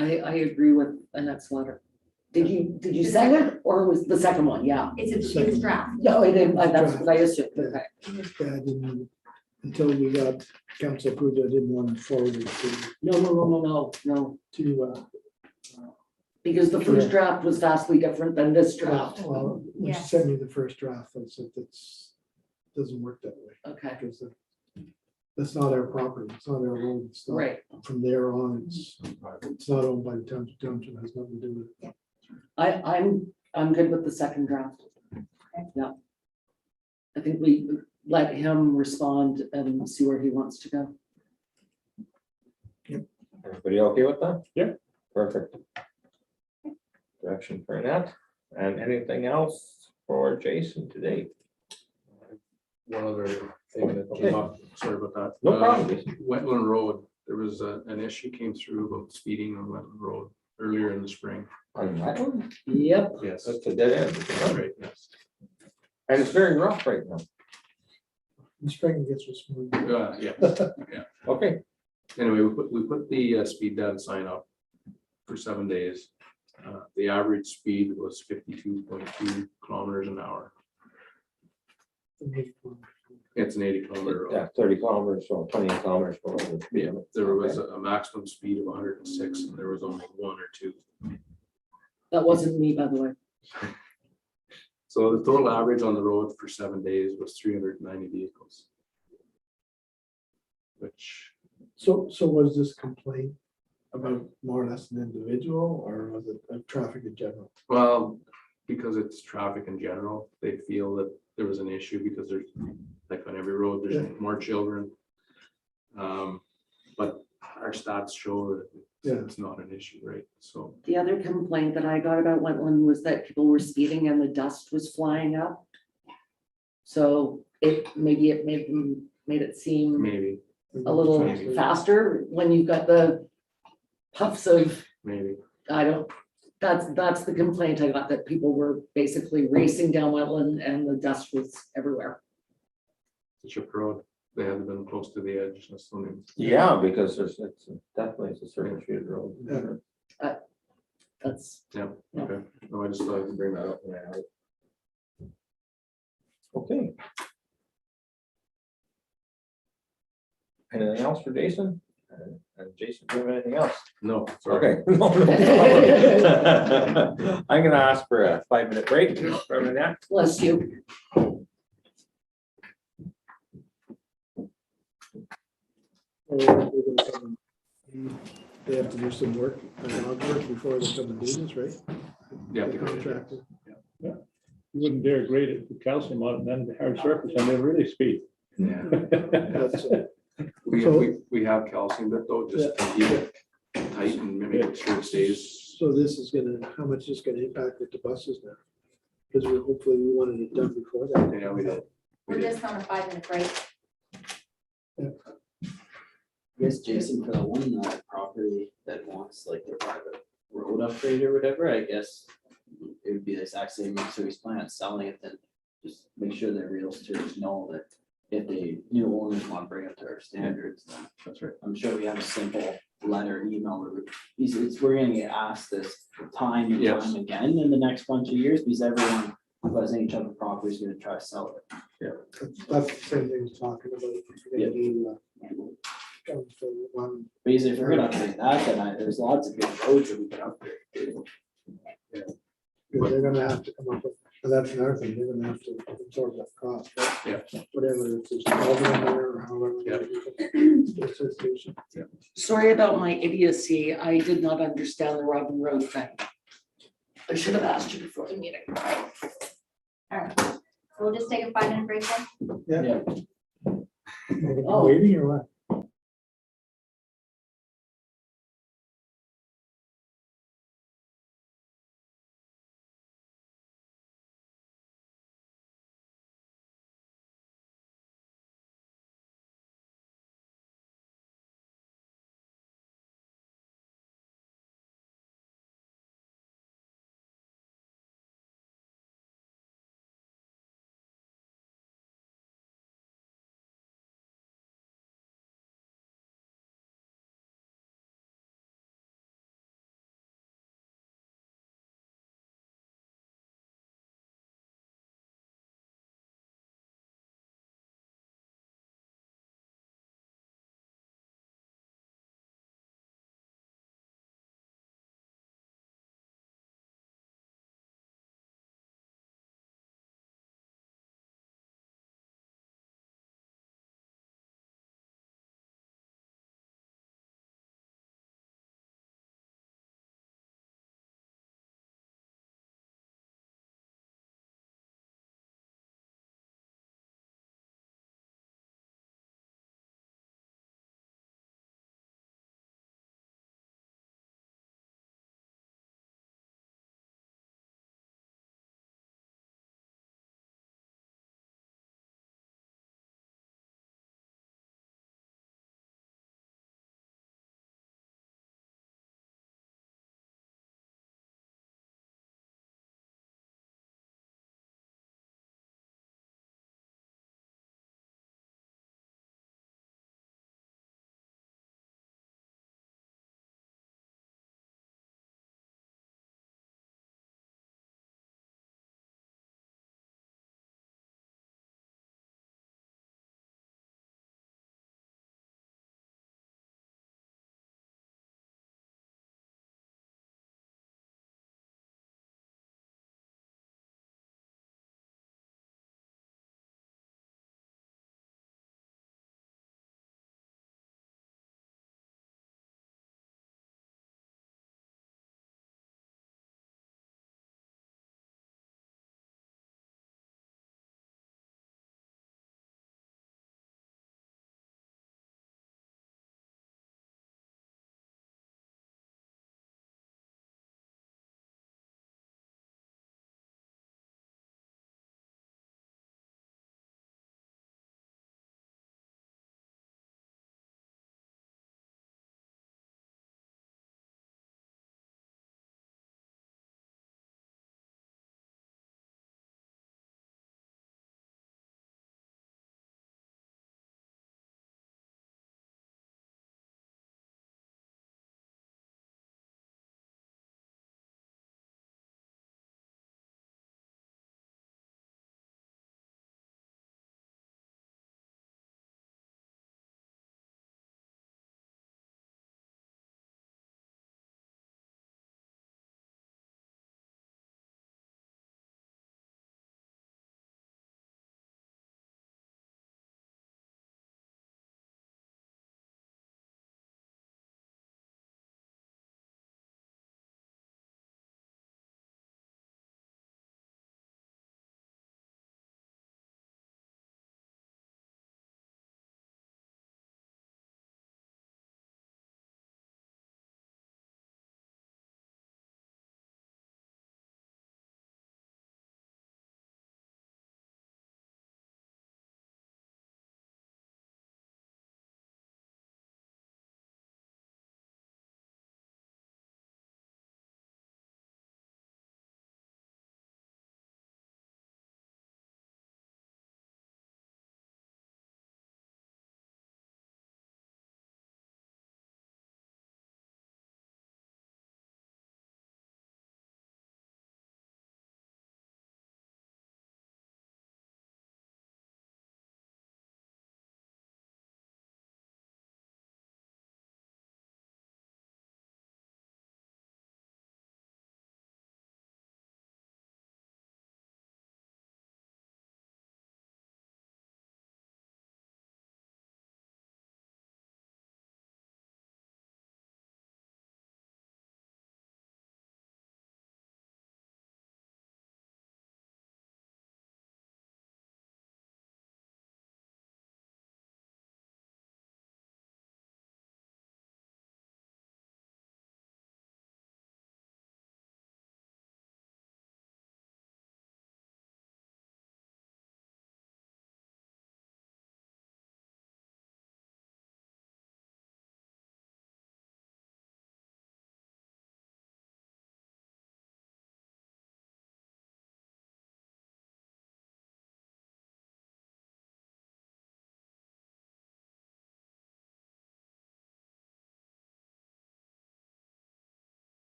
I agree with Annette's letter. Did you send it or was the second one? Yeah. It's draft. No, I didn't, that's what I assumed. Okay. Yeah, I didn't, until we got council approved, I didn't want to forward it No. to, Because the first draft was vastly different than this draft. well, when she Yes. sent me the first draft, I said, doesn't work that way. Okay, Because that's not our property, it's not our road, it's not, right. from there on, it's not owned by the township, township has nothing to do with it. I'm good with the second draft. Yeah. I think we let him respond and see where he wants to go. Everybody okay with that? Yeah. Perfect. Direction for Annette, and anything else for Jason today? One other thing that came up, sorry about that. No problem, Jason. Wetland Road, there was an issue came through about speeding on Wetland Road earlier in the spring. On that one? Yep. Yes. That's a dead end. Right, yes. And it's very rough right now. The spring gets us smooth. Yeah. Okay, Anyway, we put the speed down sign up for 7 days. The average speed was 52.2 kilometers an hour. It's an 80-kilometer road. yeah, 30 kilometers or 20 kilometers. per hour. Yeah, there was a maximum speed of 106, and there was only 1 or 2. That wasn't me, by the way. So the total average on the road for 7 days was 390 vehicles. Which, So was this complaint about more or less an individual, or was it traffic in general? well, because it's traffic in general, they feel that there was an issue because there's, like on every road, Yeah. there's more children. But our stats show that Yeah. it's not an issue, right? So, The other complaint that I got about Wetland was that people were speeding and the dust was flying up. So maybe it made it seem maybe, a little Maybe. faster when you've got the puffs of, maybe. that's the complaint I got, that people were basically racing down Wetland and the dust was everywhere. The chip road, they haven't been close to the edge. That's only. Yeah, because it's definitely it's a certain shaded road. Yeah. That's, Yeah, okay. No, I just thought I could bring that up. Okay. Anything else for Jason? And Jason, do you have anything else? No, sorry. Okay. I'm gonna ask for a 5-minute break from that. bless you. they have to do some work, log work before they come and do this, right? You have to The go. contractor. You wouldn't dare grade it with calcium on it and then the hard surface and they really speed. Yeah. That's, We have calcium bit though, just to keep it tight and make sure it stays. so this is gonna, how much is gonna impact with the buses now? Because we hopefully we wanted it done before that. Yeah, we did. We're just on a 5-minute break. I guess Jason, for the one property that wants like their private road upgrade or whatever, I guess it would be the exact same, so he's planning on selling it, then just make sure that realtors know that if the new owners want to bring it to our standards, then That's right. I'm sure we have a simple letter, email, that we're gonna get asked this time and Yes. time again in the next bunch of years, because everyone who has any type of property is gonna try to sell it. That's the same thing he's talking about. If we're gonna do, for one, Basically, if we're gonna upgrade that, then there's lots of good roads that we can upgrade. they're gonna have to come up with, and that's another thing, they're gonna have to absorb that cost, right? Yeah. Whatever, if there's problem there or however. Yeah. Association. Sorry about my idiocy. I did not understand the Robin Road thing. I should have asked you before the meeting. All right, so we'll just take a 5-minute break then. Yeah. Oh. Waiting or what?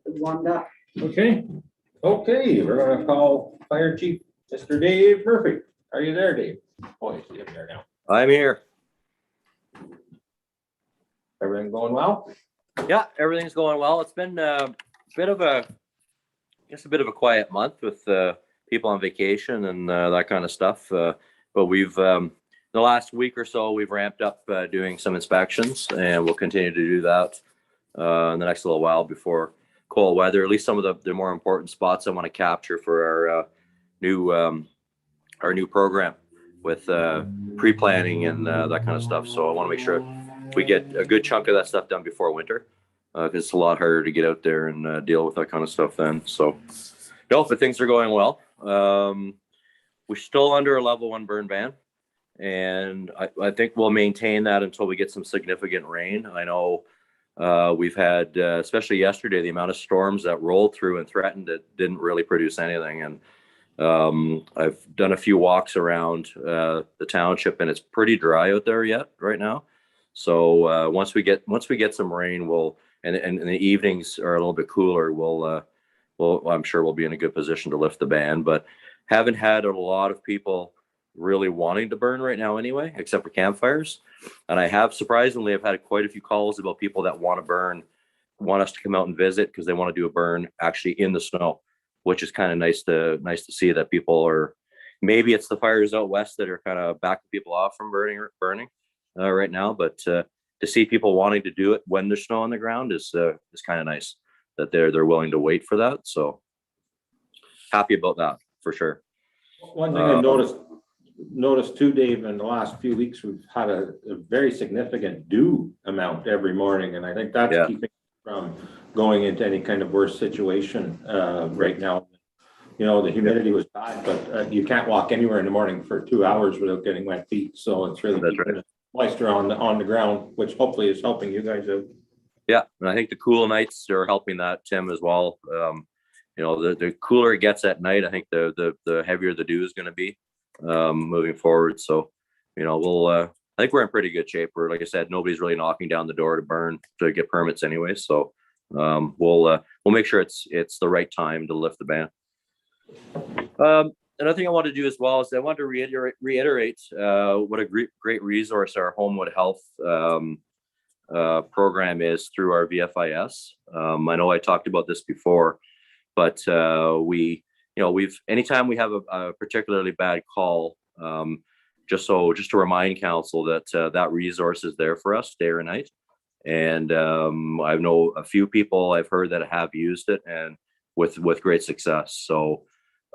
warmed up. Okay, Okay, we're gonna call Fire Chief, Mr. Dave Murphy. Are you there, Dave? Oh, he's up there now. I'm here. Everything going well? Yeah, everything's going well. It's been a bit of a, I guess, a bit of a quiet month with people on vacation and that kind of stuff. But we've the last week or so we've ramped up doing some inspections, and we'll continue to do that in the next little while before cold weather. At least some of the more important spots I want to capture for our new program with pre-planning and that kind of stuff. So I want to make sure we get a good chunk of that stuff done before winter, because it's a lot harder to get out there and deal with that kind of stuff then. So no, but things are going well. We're still under a level 1 burn ban, and I think we'll maintain that until we get some significant rain. I know we've had, especially yesterday, the amount of storms that rolled through and threatened it didn't really produce anything. And I've done a few walks around the township, and it's pretty dry out there yet right now. So once we get some rain, and the evenings are a little bit cooler, I'm sure we'll be in a good position to lift the ban. But haven't had a lot of people really wanting to burn right now anyway, except for campfires. And I have surprisingly, I've had quite a few calls about people that want to burn, want us to come out and visit because they want to do a burn actually in the snow, which is kind of nice to see that people are, maybe it's the fires out west that are kind of backing people off from burning right now. But to see people wanting to do it when there's snow on the ground is kind of nice that they're willing to wait for that. So happy about that for sure. One thing I noticed too, Dave, in the last few weeks, we've had a very significant dew amount every morning, and I think that's keeping from going into any kind of worse situation right now. You know, the humidity was bad, but you can't walk anywhere in the morning for 2 hours without getting wet feet. So it's really keeping the moisture on the ground, which hopefully is helping you guys out. Yeah, and I think the cool nights are helping that, Tim, as well. You know, the cooler it gets at night, I think the heavier the dew is going to be moving forward. So, you know, I think we're in pretty good shape. We're, like I said, nobody's really knocking down the door to get permits anyway. So we'll make sure it's the right time to lift the ban. Another thing I want to do as well is I want to reiterate what a great resource our Homewood Health program is through our VFIS. I know I talked about this before, but anytime we have a particularly bad call, just to remind council that that resource is there for us day or night. And I know a few people I've heard that have used it and with great success. So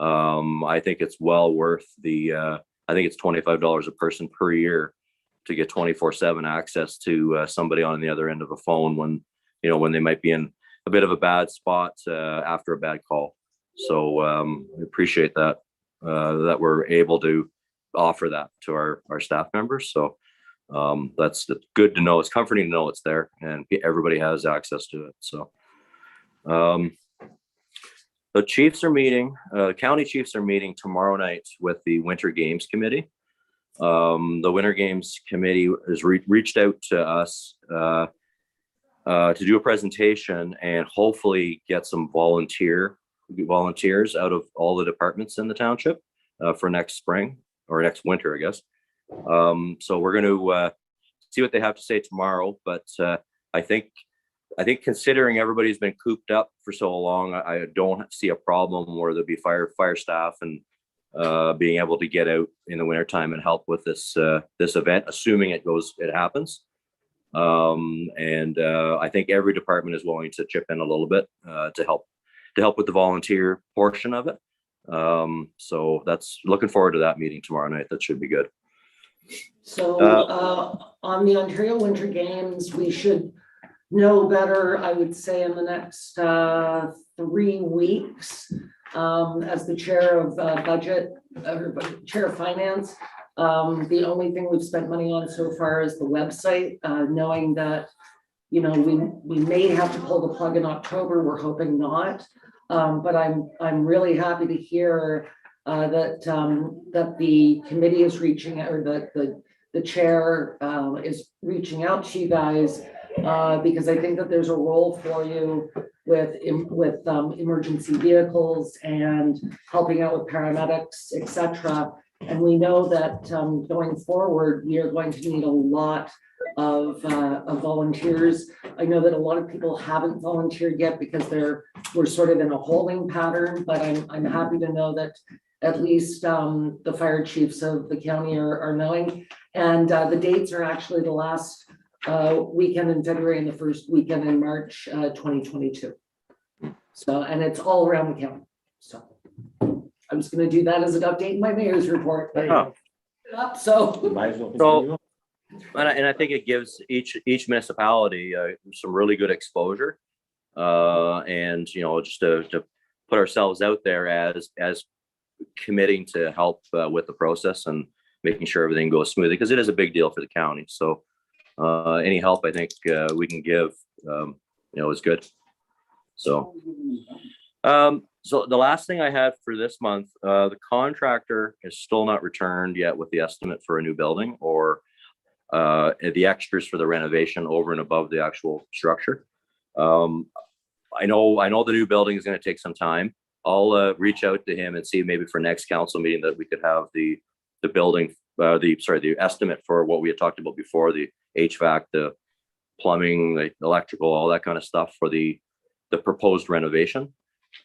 I think it's well worth I think it's $25 a person per year to get 24/7 access to somebody on the other end of a phone when they might be in a bit of a bad spot after a bad call. So I appreciate that we're able to offer that to our staff members. So that's good to know. It's comforting to know it's there and everybody has access to it. So the Chiefs are meeting, county chiefs are meeting tomorrow night with the Winter Games Committee. The Winter Games Committee has reached out to us to do a presentation and hopefully get some volunteers out of all the departments in the township for next spring or next winter, I guess. So we're going to see what they have to say tomorrow. But I think considering everybody's been cooped up for so long, I don't see a problem where there'll be fire staff and being able to get out in the wintertime and help with this event, assuming it happens. And I think every department is willing to chip in a little bit to help with the volunteer portion of it. So that's looking forward to that meeting tomorrow night. That should be good. So on the Ontario Winter Games, we should know better, I would say, in the next 3 weeks. As the chair of budget or chair of finance, the only thing we've spent money on so far is the website, knowing that, we may have to pull the plug in October. We're hoping not. But I'm really happy to hear that the committee is reaching out, or that the chair is reaching out to you guys, because I think that there's a role for you with emergency vehicles and helping out with paramedics, et cetera. And we know that going forward, we are going to need a lot of volunteers. I know that a lot of people haven't volunteered yet because we're sort of in a holding pattern, but I'm happy to know that at least the fire chiefs of the county are knowing. And the dates are actually the last weekend in February and the first weekend in March 2022. So, and it's all around the county. So I'm just gonna do that as an update in my mayor's report. Oh. So. You might as well So- continue. And I think it gives each municipality some really good exposure. And, just to put ourselves out there as committing to help with the process and making sure everything goes smoothly, because it is a big deal for the county. So any help I think we can give, is good. So, so the last thing I had for this month, the contractor is still not returned yet with the estimate for a new building or the extras for the renovation over and above the actual structure. I know the new building is going to take some time. I'll reach out to him and see maybe for next council meeting that we could have the building, the estimate for what we had talked about before, the HVAC, the plumbing, the electrical, all that kind of stuff for the proposed renovation.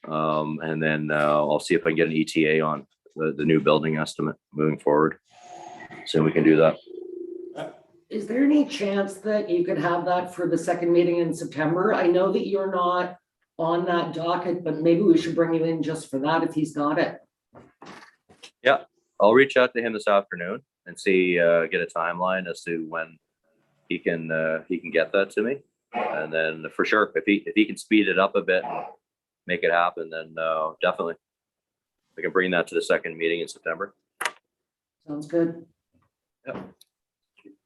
And then I'll see if I can get an ETA on the new building estimate moving forward. So we can do that. Is there any chance that you could have that for the second meeting in September? I know that you're not on that docket, but maybe we should bring you in just for that if he's got it. Yeah, I'll reach out to him this afternoon and see, get a timeline as to when he can get that to me. And then for sure, if he can speed it up a bit and make it happen, then definitely we can bring that to the second meeting in September. Sounds good.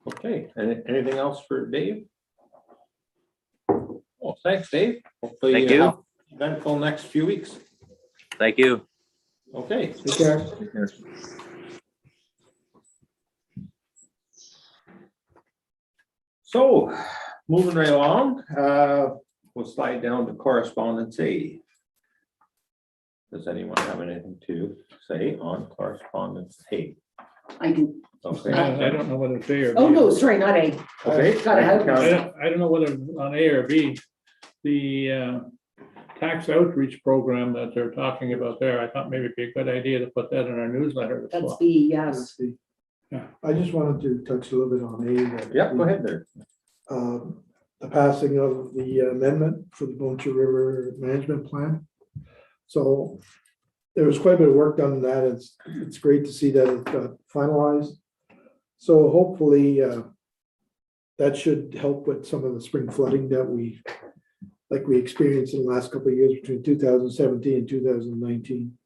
Okay, anything else for Dave? Well, thanks, Dave. Hopefully Thank you. have eventful next few weeks. Thank you. Okay. Take care. So, moving right along, we'll slide down to correspondence A. Does anyone have anything to say on correspondence A? I do. Okay. I don't know whether it's A or B. Oh, no, sorry, not A. Okay. Gotta have- I don't know whether on A or B, the tax outreach program that they're talking about there, I thought maybe it'd be a good idea to put that in our newsletter as That's well. B, yes. Yeah. I just wanted to touch a little bit on A. that Yeah, go ahead there. The passing of the amendment for the Boncher River Management Plan. So there was quite a bit of work done on that. It's great to see that it got finalized. So hopefully that should help with some of the spring flooding that we experienced in the last couple of years between 2017 and 2019.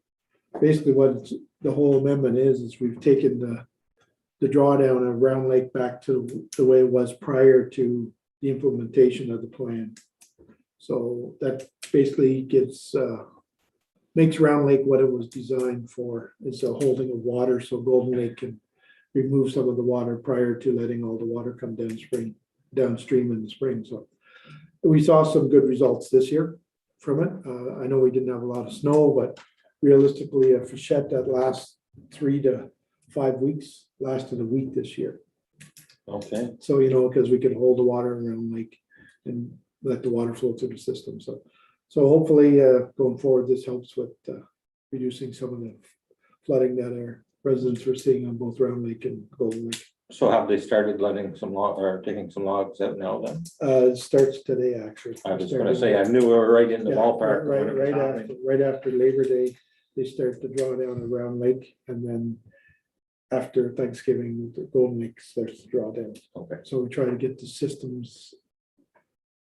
Basically what the whole amendment is we've taken the drawdown of Round Lake back to the way it was prior to the implementation of the plan. So that basically makes Round Lake what it was designed for. It's a holding of water so Golden Lake can remove some of the water prior to letting all the water come downstream in the spring. So we saw some good results this year from it. I know we didn't have a lot of snow, but realistically, a freshet that lasts 3 to 5 weeks lasted a week this year. Okay. So, because we can hold the water around Lake and let the water flow through the system. So hopefully going forward, this helps with reducing some of the flooding that our residents were seeing on both Round Lake and Golden Lake. So have they started letting some taking some logs out now then? It starts today, actually. I was gonna say, I knew we were right in the Yeah, ballpark. when it was Right happening. after Labor Day, they start to draw down around Lake, and then after Thanksgiving, the Golden Lake starts to draw down. Okay. So we try to get the systems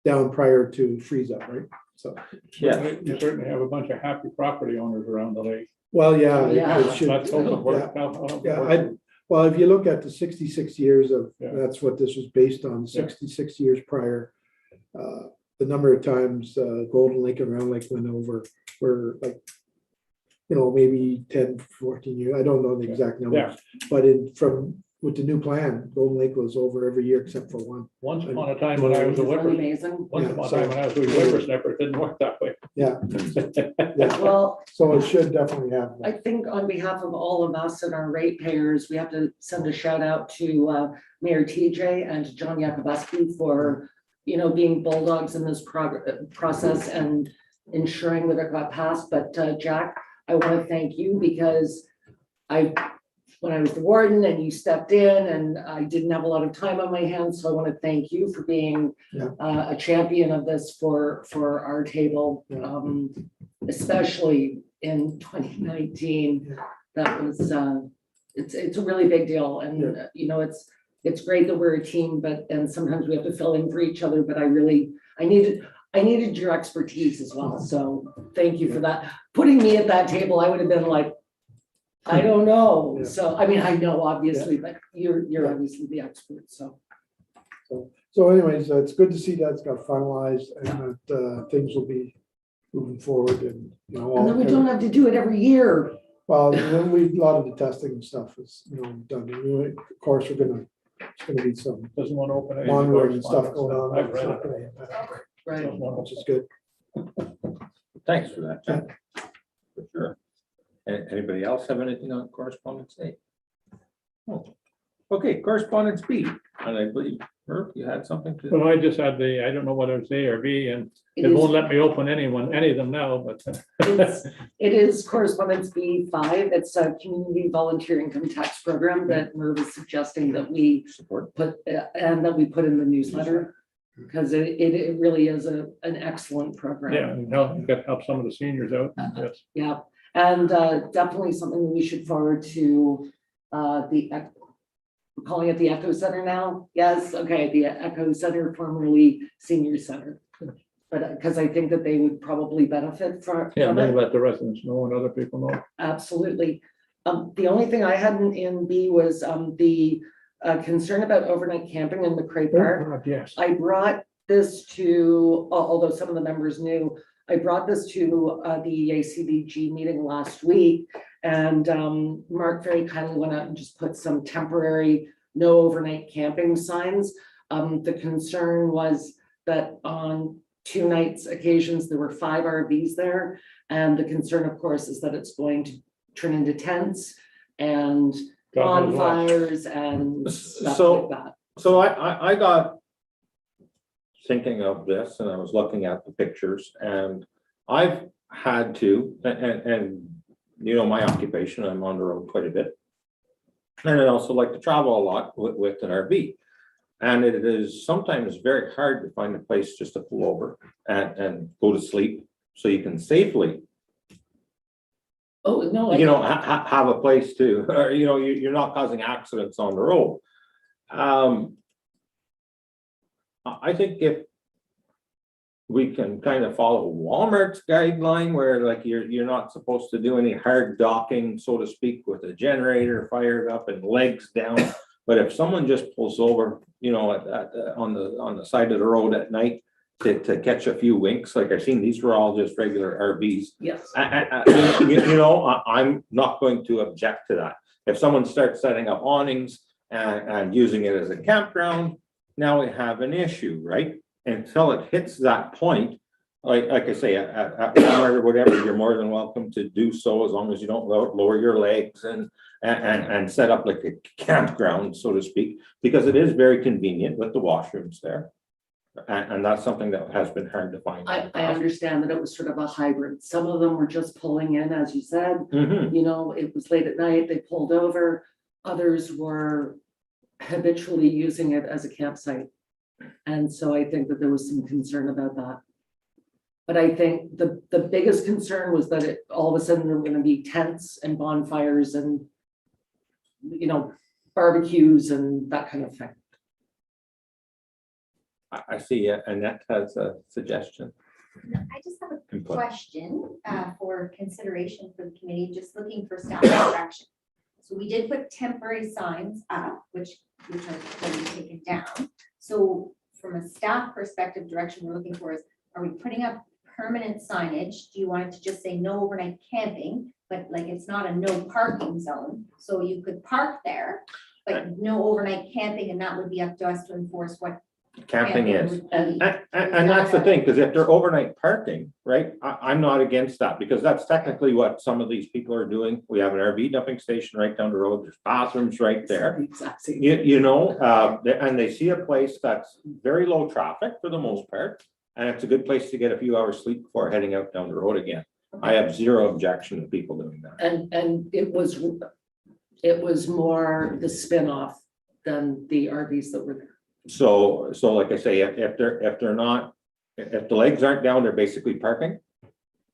down prior to freeze up, right? So, Yeah. You certainly have a bunch of happy property owners around the lake. well, yeah. Yeah. it should- Let's hope it yeah. works out. Yeah, well, if you look at the 66 years of, Yeah. that's what this was based on, Yeah. 66 years prior. The number of times Golden Lake and Round Lake went over were like, maybe 10, 14 years. I don't know the exact numbers. Yeah. But from with the new plan, Golden Lake was over every year except for one. Once upon a time when I was a Isn't that whipper, amazing? once upon a time when I was a whippersnapper, it didn't work that way. Yeah, yeah, Well, so it should definitely have I that. think on behalf of all of us and our ratepayers, we have to send a shout out to Mayor TJ and to John Yakubuski for, you know, being bulldogs in this process and ensuring that it got passed. But Jack, I want to thank you because when I was the warden and you stepped in and I didn't have a lot of time on my hands, so I want to thank you for being Yeah. a champion of this for our table, Yeah. especially in 2019. Yeah. That was, it's a really big deal and, you know, it's great that we're a team, and sometimes we have to fill in for each other, but I needed your expertise as well, so thank you for that. Putting me at that table, I would have been like, I don't know, Yeah. so, I mean, I know obviously, but you're Yeah. obviously the expert, so. So anyways, it's good to see that's got finalized and that things will be moving forward and, you know. And then we don't have to do it every year. Well, then a lot of the testing and stuff is, you know, done. And, you know, of course, it's gonna be some Doesn't want to open any. monitoring and stuff going on. I've It's read not it. gonna impact, Right. which is good. Thanks for that, Jack. For sure. Anybody else have anything on correspondence A? Oh, okay, correspondence B, and I believe, Murph, you had something to. Well, I just had I don't know whether it's A or B, and It it is- won't let me open any of them now, but. It is correspondence B5. It's a community volunteer income tax program that Merv is suggesting that we Support. put, and that we put in the newsletter. Because it really is an excellent program. Yeah, and help some of the seniors out, yes. Yeah, and definitely something we should forward to we're calling it the Echo Center now. Yes, okay, the Echo Center, formerly Senior Center. But because I think that they would probably benefit from Yeah, it. maybe let the residents know and other people know. Absolutely. The only thing I hadn't in B was the concern about overnight camping in McCray Park. God, yes. I brought this to, although some of the members knew, I brought this to the ACBG meeting last week. And Mark very kindly went out and just put some temporary no overnight camping signs. The concern was that on 2 nights occasions, there were 5 RVs there. And the concern, of course, is that it's going to turn into tents and God knows what. bonfires and stuff So- like that. So I got thinking of this and I was looking at the pictures and I've had to, and you know, my occupation, I'm on the road quite a bit. And I also like to travel a lot with an RV. And it is sometimes very hard to find a place just to pull over and go to sleep so you can safely, Oh, no. you know, have a place to, or, you know, you're not causing accidents on the road. I think if we can kind of follow Walmart's guideline where like you're not supposed to do any hard docking, so to speak, with a generator fired up and legs down. But if someone just pulls over, you know, on the side of the road at night to catch a few winks, like I've seen, these were all just regular RVs. Yes. You know, I'm not going to object to that. If someone starts setting up awnings and using it as a campground, now we have an issue, right? Until it hits that point, like I say, at Walmart or whatever, you're more than welcome to do so as long as you don't lower your legs and set up like a campground, so to speak, because it is very convenient with the washrooms there. And that's something that has been hard to find. I understand that it was sort of a hybrid. Some of them were just pulling in, as you said, Mhm. you know, it was late at night, they pulled over. Others were habitually using it as a campsite. And so I think that there was some concern about that. But I think the biggest concern was that all of a sudden there were gonna be tents and bonfires and, you know, barbecues and that kind of thing. I see Annette has a suggestion. I just have a Input. question for consideration for the committee, just looking for staff direction. So we did put temporary signs up, which are going to be taken down. So from a staff perspective, direction we're looking for is, are we putting up permanent signage? Do you want it to just say no overnight camping, but like it's not a no parking zone, so you could park there? like no overnight camping, and that would be up to us to enforce what. Camping is. would be. And that's the thing, because if they're overnight parking, right, I'm not against that, because that's technically what some of these people are doing. We have an RV dumping station right down the road, there's bathrooms right there. Exactly. And they see a place that's very low traffic for the most part, and it's a good place to get a few hours sleep before heading out down the road again. I have zero objection to people doing that. And it was more the spin-off than the RVs that were there. So like I say, if they're not, if the legs aren't down, they're basically parking.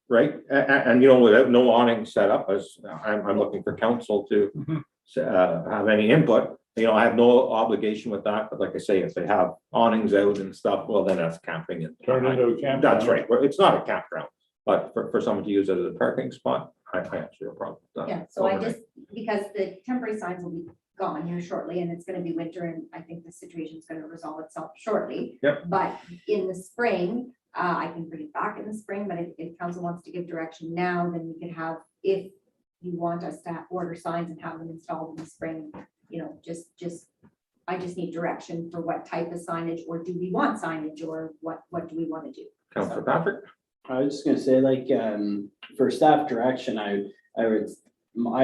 Right, and without no awning set up, as I'm looking for council to have any input. I have no obligation with that, but like I say, if they have awnings out and stuff, well, then that's camping. Turn into a campground. That's right, well, it's not a campground, but for someone to use it as a parking spot, I have zero problem with that. Yeah, so I just, because the temporary signs will be gone here shortly, and it's gonna be winter, and I think the situation's gonna resolve itself shortly. Yep. But in the spring, I can bring it back in the spring, but if council wants to give direction now, then we could have, if you want us to order signs and have them installed in the spring, I just need direction for what type of signage, or do we want signage, or what do we want to do? Councilor Patrick? I was just gonna say, like, for staff direction, I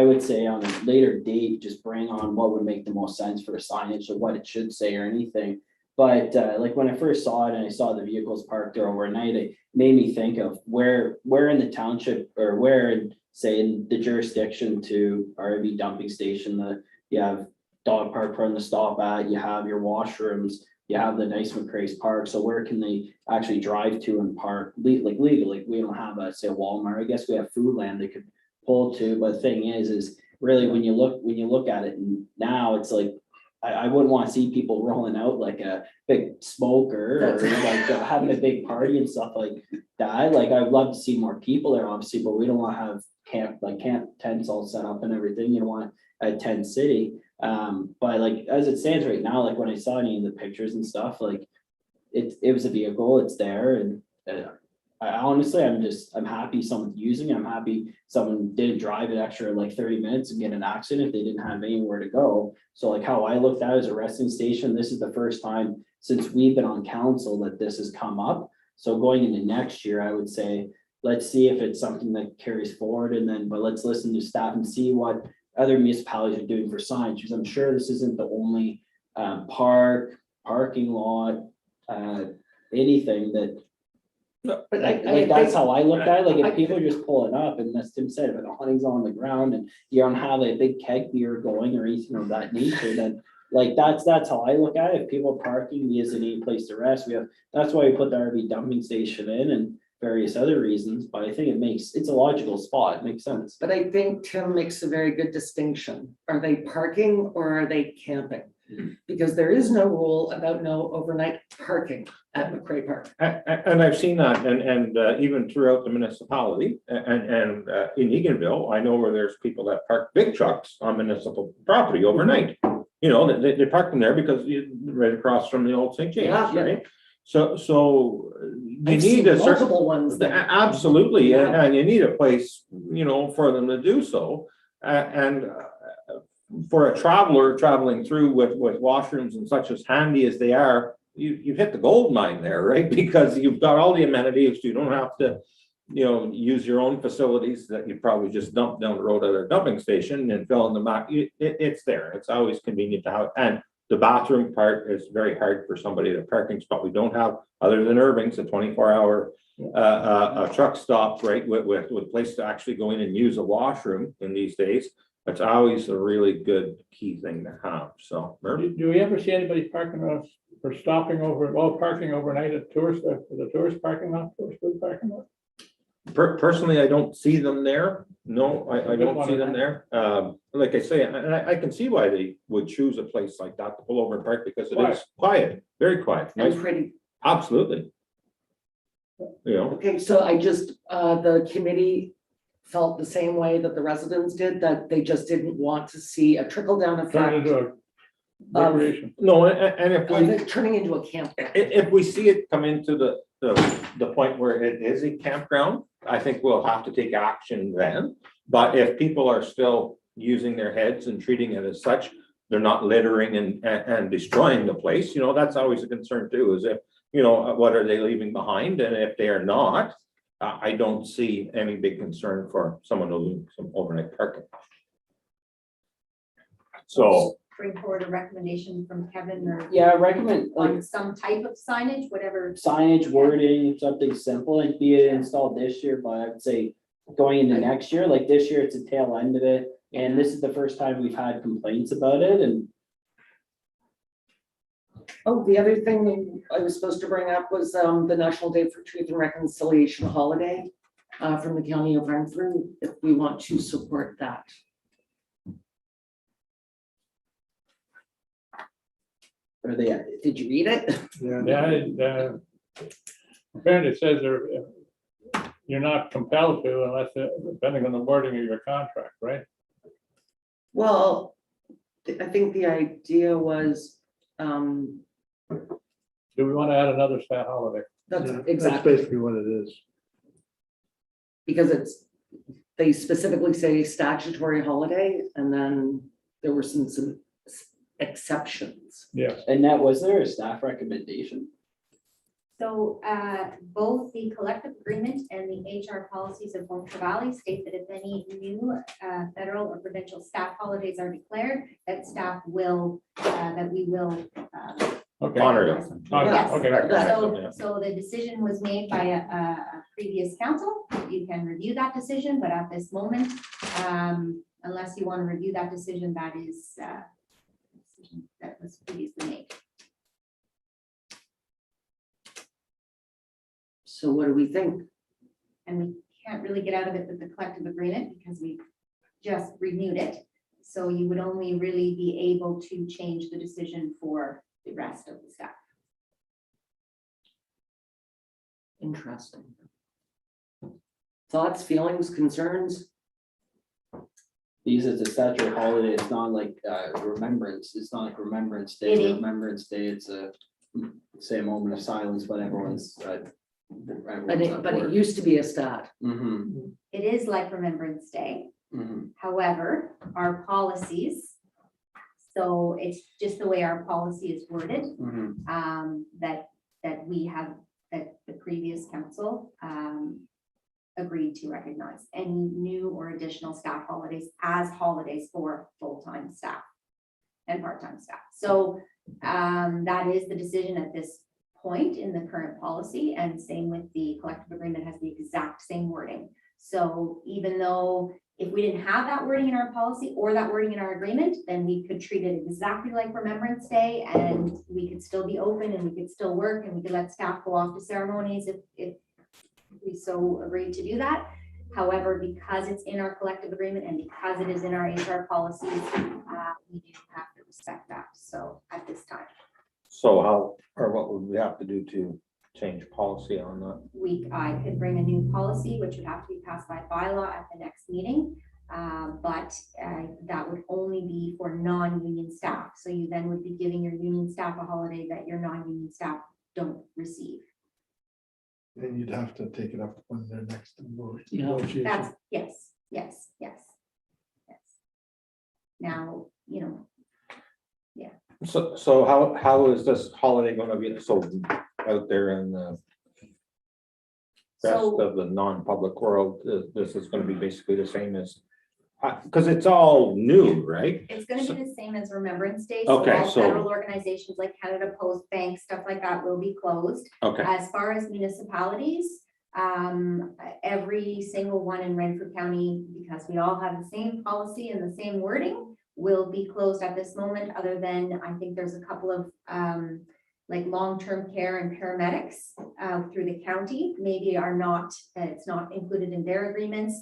would say on a later date, just bring on what would make the most sense for signage, or what it should say or anything. But like when I first saw it and I saw the vehicles parked there overnight, it made me think of where in the township, or where in, say, in the jurisdiction to RV dumping station, you have dog park for them to stop at, you have your washrooms, you have the nice McCrae's Park. So where can they actually drive to and park legally? We don't have a Walmart. I guess we have Foodland they could pull to, but the thing is really when you look at it now, it's like I wouldn't want to see people rolling out like a big smoker or like having a big party and stuff like that. Like I'd love to see more people there, obviously, but we don't want to have camp tents all set up and everything. You don't want a tent city. But like as it stands right now, like when I saw any of the pictures and stuff, like it was a vehicle, it's there, and I honestly, I'm happy someone's using it. I'm happy someone didn't drive an extra like 30 minutes and get an accident if they didn't have anywhere to go. So like how I looked at it as a resting station, this is the first time since we've been on council that this has come up. So going into next year, I would say, let's see if it's something that carries forward, but let's listen to staff and see what other municipalities are doing for signs, because I'm sure this isn't the only parking lot, anything that. But Like that's how I looked at it. Like if people are just pulling up, and as Tim said, if an awning's on the ground and you don't have a big keg beer going or anything of that nature, then like that's how I look at it. If people are parking, is any place to rest. That's why we put the RV dumping station in and various other reasons. But I think it's a logical spot. It makes sense. But I think Tim makes a very good distinction. Are they parking or are they camping? Because there is no rule about no overnight parking at McCrae Park. And I've seen that, and even throughout the municipality, and in Eganville, I know where there's people that park big trucks on municipal property overnight. They park them there because you're right across from the old St. James, Yeah. right? So you I've need seen a certain. multiple ones there. Absolutely, Yeah. and you need a place, for them to do so. And for a traveler traveling through with washrooms and such as handy as they are, you've hit the gold mine there, right? Because you've got all the amenities. You don't have to, use your own facilities that you probably just dump down the road at a dumping station and fill in the back. It's there. It's always convenient to have. And the bathroom part is very hard for somebody at a parking spot. We don't have, other than Irving's, a 24-hour truck stop, right? With a place to actually go in and use a washroom in these days. It's always a really good key thing to have. So, Do we ever see anybody parking or parking overnight at the tourist parking lot, tourist food parking lot? Personally, I don't see them there. No, I don't see them there. Like I say, and I can see why they would choose a place like that to pull over and park, because it is quiet, very quiet. And Nice, pretty. absolutely. Okay, so the committee felt the same way that the residents did, that they just didn't want to see a trickle down Turn effect into a recreation. No, and if of we. it turning into a campground. If we see it come into the point where it is a campground, I think we'll have to take action then. But if people are still using their heads and treating it as such, they're not littering and destroying the place, that's always a concern too, is if, what are they leaving behind? And if they are not, I don't see any big concern for someone to leave some overnight parking. So, Bring forward a recommendation from Kevin or Yeah, I recommend like on some type of signage, whatever. signage, wording, something simple, and be it installed this year, but I'd say going into next year, like this year, it's a tail end of it. And this is the first time we've had complaints about it, and Oh, the other thing I was supposed to bring up was the National Day for Truth and Reconciliation holiday from the County of Renfrew, if we want to support that. are they, Did you read it? Yeah. Apparently it says you're not compelled to unless, depending on the wording of your contract, right? Well, I think the idea was, Do we want to add another stat holiday? that's Yeah, That's exactly, basically what it is. because they specifically say statutory holiday, and then there were some exceptions. Yes. and that, was there a staff recommendation? So both the collective agreement and the HR policies of Montreal Valley state that if any new federal or provincial staff holidays are declared, that staff will, that we will. Okay. honor them. Yes. Okay. So the decision was made by a previous council. You can review that decision, but at this moment, unless you want to review that decision, that is decision that was previously made. So what do we think? And we can't really get out of it with the collective agreement because we just renewed it. So you would only really be able to change the decision for the rest of the staff. Interesting. Thoughts, feelings, concerns? Because it's a statutory holiday, it's not like remembrance, it's not like Remembrance Day, It is. Remembrance Day, it's say a moment of silence when everyone's. But it used to be a stat. Mm-hmm, It is like Remembrance Day. mm-hmm, However, our policies, so it's just the way our policy is worded, mm-hmm. that we have, that the previous council agreed to recognize any new or additional staff holidays as holidays for full-time staff and part-time staff. So that is the decision at this point in the current policy, and same with the collective agreement has the exact same wording. So even though if we didn't have that wording in our policy or that wording in our agreement, then we could treat it exactly like Remembrance Day, and we could still be open and we could still work and we could let staff go off to ceremonies if we so agreed to do that. However, because it's in our collective agreement and because it is in our HR policies, we do have to respect that. So at this time, So how, or what would we have to do to change policy on that? I could bring a new policy, which would have to be passed by bylaw at the next meeting. But that would only be for non-union staff. So you then would be giving your union staff a holiday that your non-union staff don't receive. And you'd have to take it up on their next Yeah, negotiation. That's, yes. Now, So how is this holiday gonna be sold out there in the rest so of the non-public world? This is gonna be basically the same as, because it's all new, right? it's gonna be the same as Remembrance Day. So Okay, all so- federal organizations like Canada Post, banks, stuff like that will be closed. Okay, As far as municipalities, every single one in Renfrew County, because we all have the same policy and the same wording, will be closed at this moment, other than I think there's a couple of like long-term care and paramedics through the county, maybe are not, it's not included in their agreements.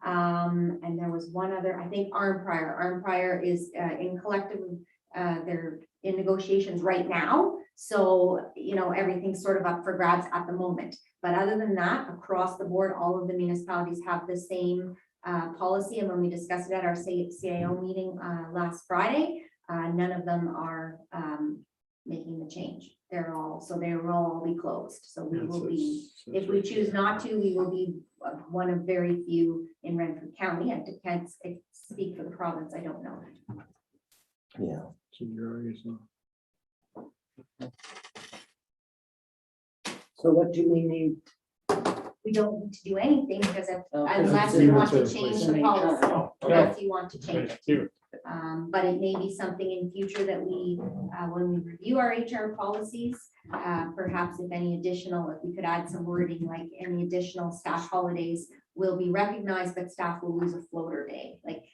And there was one other, I think Arm Prior is in collective, they're in negotiations right now. So, everything's sort of up for grabs at the moment. But other than that, across the board, all of the municipalities have the same policy. And when we discussed it at our CIO meeting last Friday, none of them are making the change. They will all be closed. So we will be, if we choose not to, we will be one of very few in Renfrew County. I can't speak for the province. I don't know. yeah. So what do we need? We don't need to do anything because Oh, unless it's you want to agreements in change place. the policy, Oh, okay. unless you want to change it. Here. But it may be something in future that we, when we review our HR policies, perhaps if any additional, if we could add some wording, like any additional staff holidays will be recognized, but staff will lose a floater day, like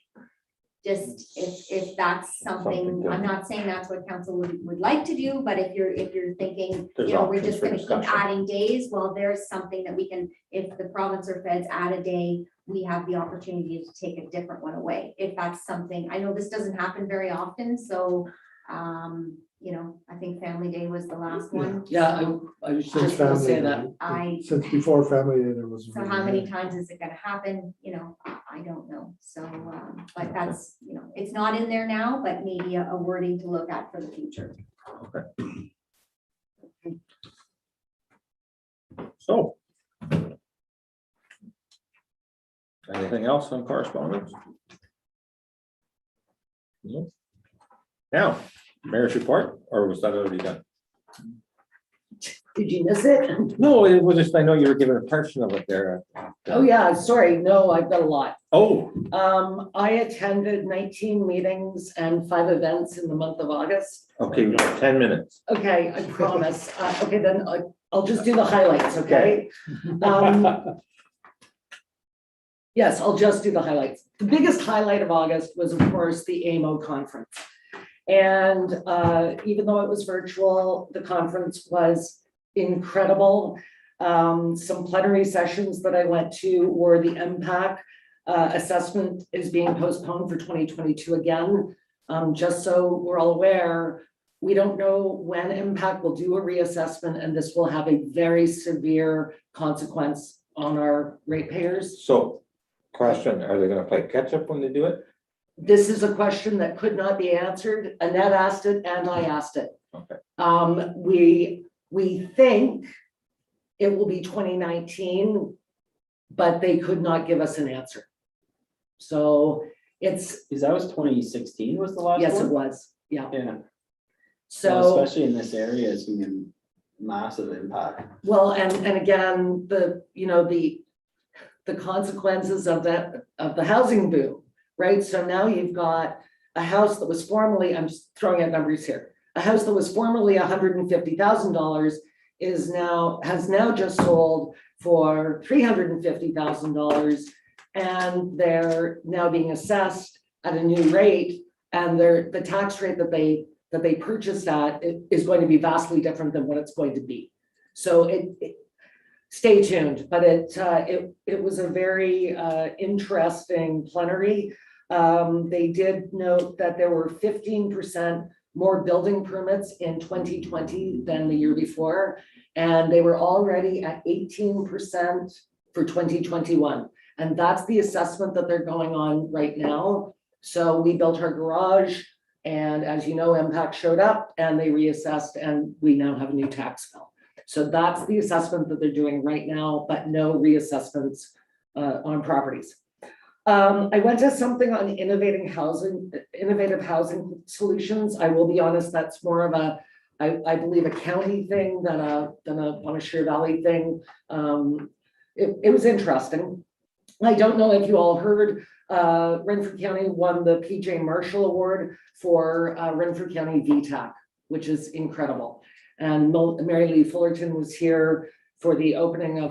just if that's something, Something I'm not saying that's what council would like to do, but if you're thinking, There's we're options just for gonna keep discussion. adding days, well, there's something that we can, if the province or feds add a day, we have the opportunity to take a different one away. If that's something, I know this doesn't happen very often, so, I think Family Day was the last one. Yeah, so I was Since just gonna say family, that. since before family, day, there was. So how many times is it gonna happen? I don't know. So, but that's, it's not in there now, but maybe a wording to look at for the future. So. Anything else on correspondence? No. Now, mayor's report, or was that already done? Did you miss it? No, it was just, I know you were giving a portion of it there. Oh, yeah, sorry. No, I've got a lot. Oh, I attended 19 meetings and 5 events in the month of August. okay, we got 10 minutes. Okay, I promise. Okay, then I'll just do the highlights, okay? Yes, I'll just do the highlights. The biggest highlight of August was, of course, the AMO conference. And even though it was virtual, the conference was incredible. Some plenary sessions that I went to were the MPAC assessment is being postponed for 2022 again. Just so we're all aware, we don't know when MPAC will do a reassessment, and this will have a very severe consequence on our ratepayers. So, question, are they gonna play catch up when they do it? This is a question that could not be answered. Annette asked it and I asked it. Okay. We think it will be 2019, but they could not give us an answer. So it's, Because that was 2016 was the last one? yes, it was, yeah. Yeah, well, So, especially in this area, it's gonna be massive impact. well, and again, the consequences of the housing boom, right? So now you've got a house that was formerly, I'm just throwing out numbers here, a house that was formerly $150,000 has now just sold for $350,000, and they're now being assessed at a new rate, and the tax rate that they purchased at is going to be vastly different than what it's going to be. So stay tuned, but it was a very interesting plenary. They did note that there were 15% more building permits in 2020 than the year before, and they were already at 18% for 2021. And that's the assessment that they're going on right now. So we built our garage, and as you know, MPAC showed up and they reassessed, and we now have a new tax bill. So that's the assessment that they're doing right now, but no reassessments on properties. I went to something on innovative housing solutions. I will be honest, that's more of I believe a county thing than a Montshire Valley thing. It was interesting. I don't know if you all heard, Renfrew County won the PJ Marshall Award for Renfrew County VTAC, which is incredible. And Mary Lee Fullerton was here for the opening of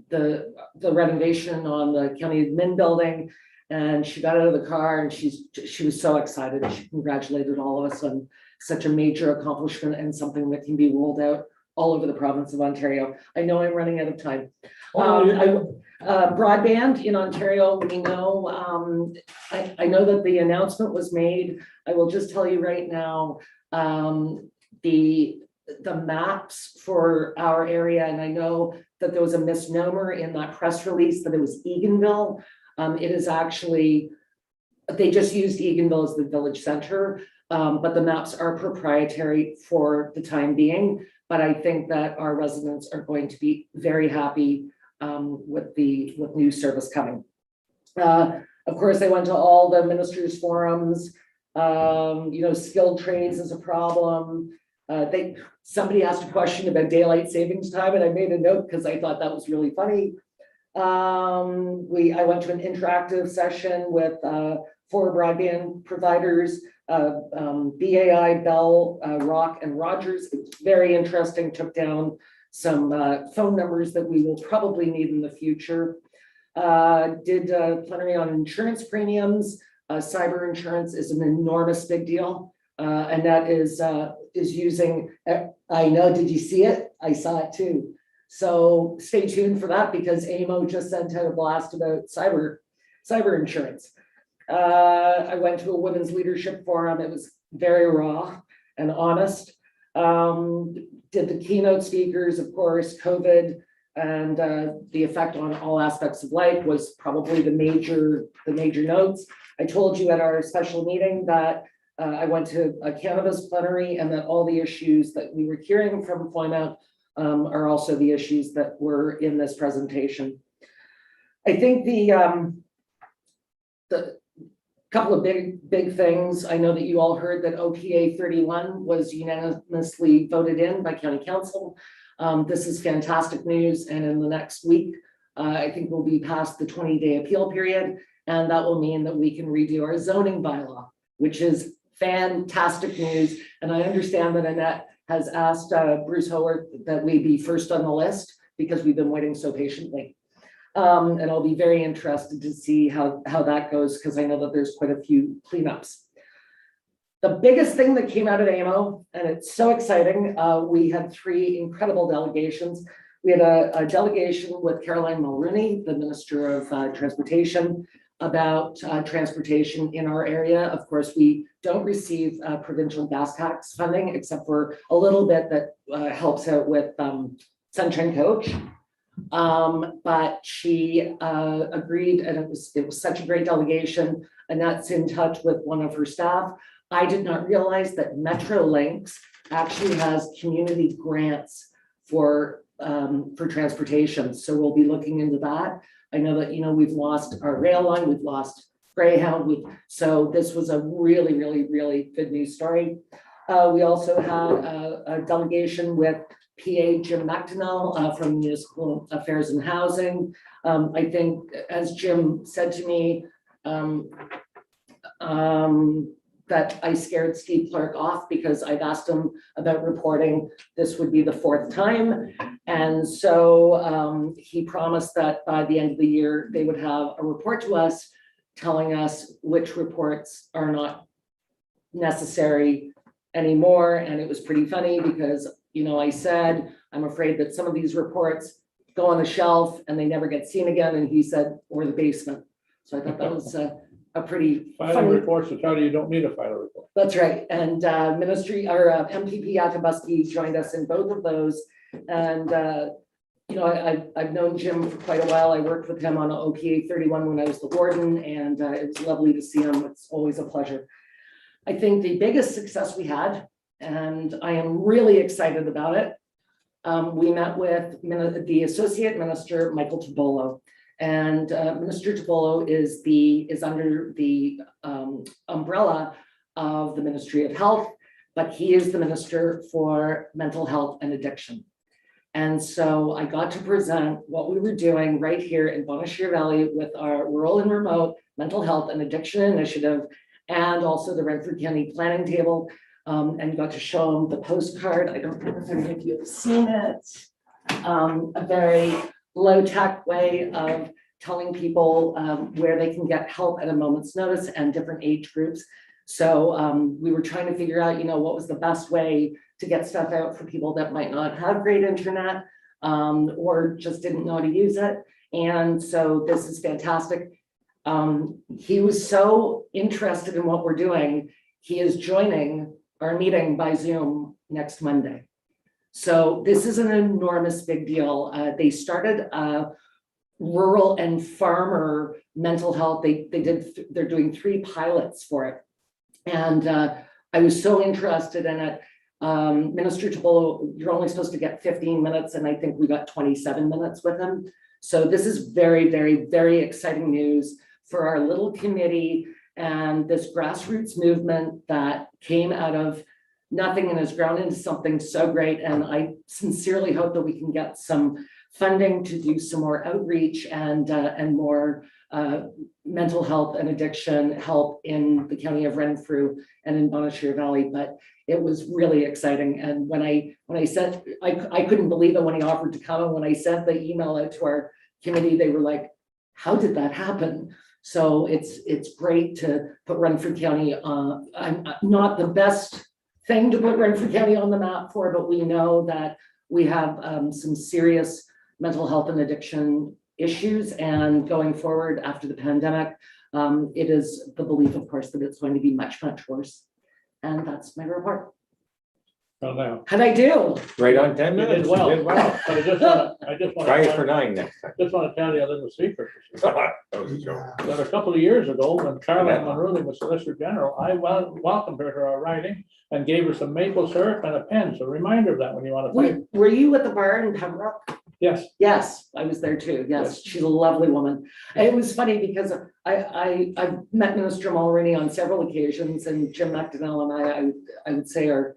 the renovation on the county admin building. And she got out of the car and she was so excited. She congratulated all of us on such a major accomplishment and something that can be rolled out all over the province of Ontario. I know I'm running out of time. Broadband in Ontario, we know, I know that the announcement was made. I will just tell you right now, the maps for our area, and I know that there was a misnomer in that press release that it was Eganville. It is actually, they just used Eganville as the village center, but the maps are proprietary for the time being. But I think that our residents are going to be very happy with new service coming. Of course, I went to all the ministers' forums. Skilled trades is a problem. Somebody asked a question about daylight savings time, and I made a note because I thought that was really funny. I went to an interactive session with 4 broadband providers, BAI, Bell, Rock, and Rogers. It was very interesting. Took down some phone numbers that we will probably need in the future. Did plenary on insurance premiums. Cyber insurance is an enormous big deal, and that is using. I know. Did you see it? I saw it too. So stay tuned for that because AMO just sent out a blast about cyber insurance. I went to a women's leadership forum. It was very raw and honest. Did the keynote speakers, of course, COVID and the effect on all aspects of life was probably the major notes. I told you at our special meeting that I went to a cannabis plenary and that all the issues that we were hearing from FOIMA are also the issues that were in this presentation. I think the couple of big things. I know that you all heard that OPA 31 was unanimously voted in by County Council. This is fantastic news, and in the next week, I think we'll be past the 20-day appeal period, and that will mean that we can redo our zoning bylaw, which is fantastic news. And I understand that Annette has asked Bruce Howard that we be first on the list because we've been waiting so patiently. And I'll be very interested to see how that goes because I know that there's quite a few cleanups. The biggest thing that came out of AMO, and it's so exciting, we had 3 incredible delegations. We had a delegation with Caroline Mulrooney, the Minister of Transportation, about transportation in our area. Of course, we don't receive provincial gas tax funding, except for a little bit that helps out with Sunshine Coach. But she agreed, and it was such a great delegation. Annette's in touch with one of her staff. I did not realize that Metrolinx actually has community grants for transportation. So we'll be looking into that. I know that, we've lost our rail line, we've lost Greyhound. So this was a really, really, really good news story. We also had a delegation with PA Jim McDonnell from Municipal Affairs and Housing. I think, as Jim said to me, that I scared Steve Clark off because I've asked him about reporting. This would be the 4th time. And so he promised that by the end of the year, they would have a report to us telling us which reports are not necessary anymore. And it was pretty funny because, I said, I'm afraid that some of these reports go on the shelf and they never get seen again. And he said, or the basement. So I thought that was a pretty Filing reports will tell you don't need a filing report. That's right. And Ministry or MPP Atabuski joined us in both of those. And I've known Jim for quite a while. I worked with him on OPA 31 when I was the warden, and it was lovely to see him. It's always a pleasure. I think the biggest success we had, and I am really excited about it, we met with the Associate Minister, Michael Tobolo. And Minister Tobolo is under the umbrella of the Ministry of Health, but he is the Minister for Mental Health and Addiction. And so I got to present what we were doing right here in Bonnechere Valley with our rural and remote mental health and addiction initiative, and also the Renfrew County Planning Table, and got to show them the postcard. I don't know if any of you have seen it. A very low-tech way of telling people where they can get help at a moment's notice and different age groups. So we were trying to figure out, what was the best way to get stuff out for people that might not have great internet or just didn't know how to use it. And so this is fantastic. He was so interested in what we're doing. He is joining our meeting by Zoom next Monday. So this is an enormous big deal. They started rural and farmer mental health. They're doing 3 pilots for it. And I was so interested in it. Minister Tobolo, you're only supposed to get 15 minutes, and I think we got 27 minutes with him. So this is very, very, very exciting news for our little committee. And this grassroots movement that came out of nothing and has grown into something so great. And I sincerely hope that we can get some funding to do some more outreach and more mental health and addiction help in the county of Renfrew and in Bonachir Valley. But it was really exciting. And when I said, I couldn't believe it when he offered to come. And when I sent the email out to our committee, they were like, how did that happen? So it's great to put Renfrew County on. I'm not the best thing to put Renfrew County on the map for, but we know that we have some serious mental health and addiction issues. And going forward after the pandemic, it is the belief, of course, that it's going to be much, much worse. And that's my report. Well, now, How'd I do? Right on 10 you minutes. did well. You did well. But I just Try it for want 9 next time. to tell you a little secret. That was a joke. That a couple of years ago, when Caroline Monroe was Solicitor General, I welcomed her to our riding and gave her some maple syrup and a pen. So reminder of that when you want to fight. Were you at the bar in Pembroke? Yes. Yes, I was there too. Yes, she's a lovely woman. It was funny because I've met Minister Mulroney on several occasions, and Jim McDonnell and I would say are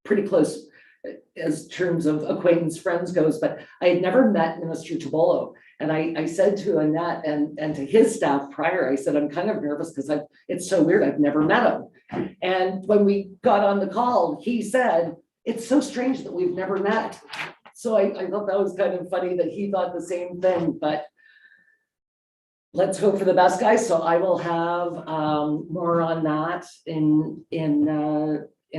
pretty close as terms of acquaintance friends goes, but I had never met Minister Tobolo. And I said to Annette and to his staff prior, I said, I'm kind of nervous because it's so weird, I've never met him. And when we got on the call, he said, it's so strange that we've never met. So I thought that was kind of funny that he thought the same thing, but let's hope for the best, guys. So I will have more on that in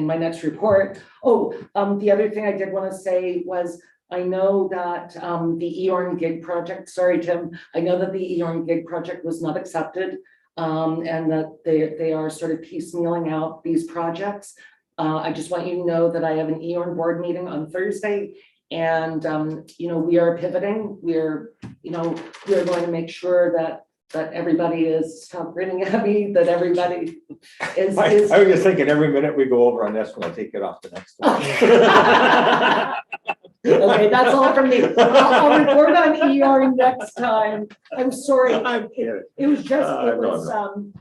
my next report. Oh, the other thing I did want to say was I know that the EORN gig project, sorry, Tim, I know that the EORN gig project was not accepted and that they are sort of piecemealing out these projects. I just want you to know that I have an EORN board meeting on Thursday. And, we are pivoting. We're going to make sure that everybody is, stop grinning at me, that everybody is. I was just thinking every minute we go over on this one, I'll take it off the next one. Okay, that's all from me. I'll report on ER next time. I'm sorry. I'm kidding. It was just, No.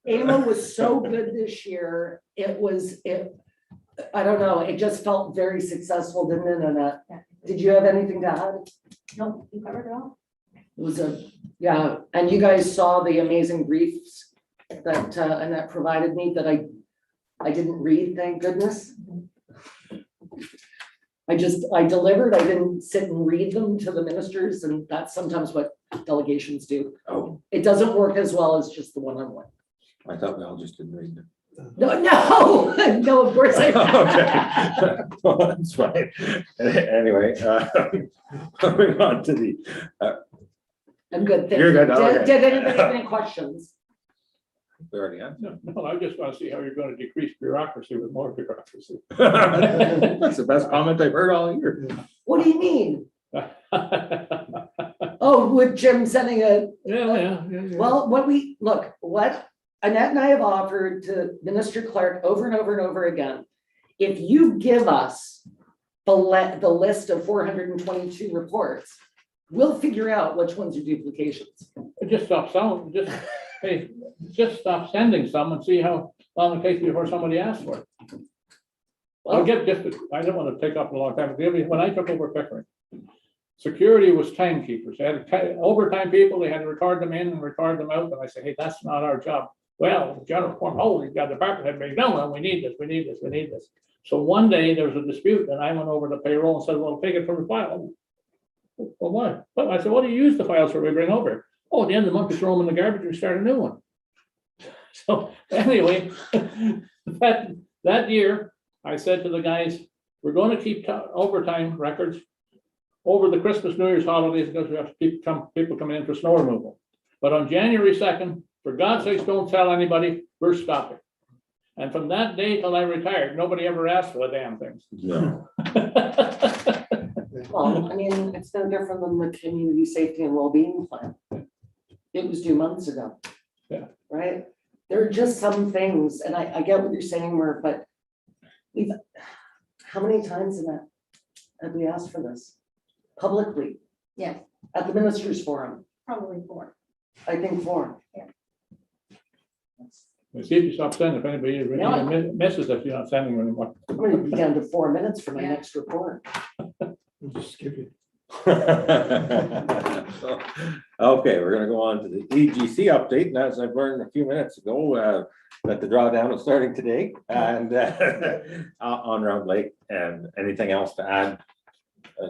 AMA was so good this year. I don't know, it just felt very successful, didn't it, Annette? Yeah. Did you have anything to add? No, you covered it all. It was yeah, and you guys saw the amazing briefs that Annette provided me that I didn't read, thank goodness. I delivered, I didn't sit and read them to the ministers, and that's sometimes what delegations do. Oh, It doesn't work as well as just the one-on-one. I thought we all just didn't read them. No, of course I. Okay. Well, that's fine. Anyway, moving on to the, I'm good, thank You're you. good, okay. Did anybody have any questions? we already answered. No, I just want to see how you're going to decrease bureaucracy with more bureaucracy. That's the best comment I've heard all year. What do you mean? Oh, with Jim sending a, Yeah. well, what Annette and I have offered to Minister Clark over and over and over again, if you give us the list of 422 reports, we'll figure out which ones are duplications. Just stop selling, just stop sending some and see how long it takes before somebody asks for it. I don't want to take up a long time. When I took over Pickering, security was timekeepers. They had overtime people, they had to record them in and record them out. And I said, hey, that's not our job. Well, general form, oh, you've got the department head being, no, we need this. So one day there was a dispute and I went over to payroll and said, well, take it from the file. Well, why? But I said, what do you use the files for we bring over? Oh, at the end of the month, we throw them in the garbage and start a new one. So anyway, that year, I said to the guys, we're going to keep overtime records over the Christmas, New Year's holidays because we have people coming in for snow removal. But on January 2nd, for God's sakes, don't tell anybody, we're stopping. And from that day till I retired, nobody ever asked for the damn things. No. Well, I mean, it's no different than the community safety and well-being plan. It was due months ago. Yeah. Right? There are just some things, and I get what you're saying, Murph, but how many times have we asked for this? Publicly? Yeah. At the ministers' forum? Probably 4. I think 4. Yeah. See if you stop sending, if anybody even misses us, you're not sending them anymore. I'm gonna be down to 4 minutes for my Yeah. next report. We'll just skip it. Okay, we're gonna go on to the EGC update, and as I've learned a few minutes ago, that the drawdown is starting today and on Round Lake. And anything else to add,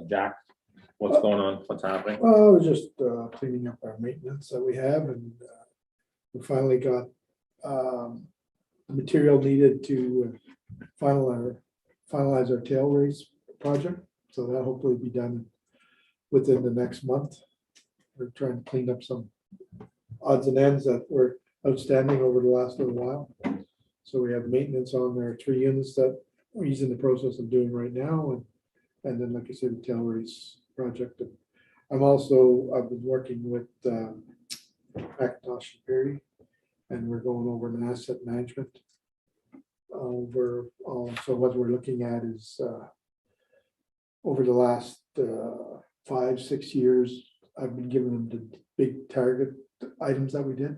Jack? What's going on? What's happening? Well, we're just cleaning up our maintenance that we have, and we finally got the material needed to finalize our tail race project. So that'll hopefully be done within the next month. We're trying to clean up some odds and ends that were outstanding over the last little while. So we have maintenance on our 3 units that he's in the process of doing right now, and then, like I said, the tail race project. I've been working with McIntosh and Perry, and we're going over an asset management. So what we're looking at is over the last 5-6 years, I've been giving them the big target items that we did,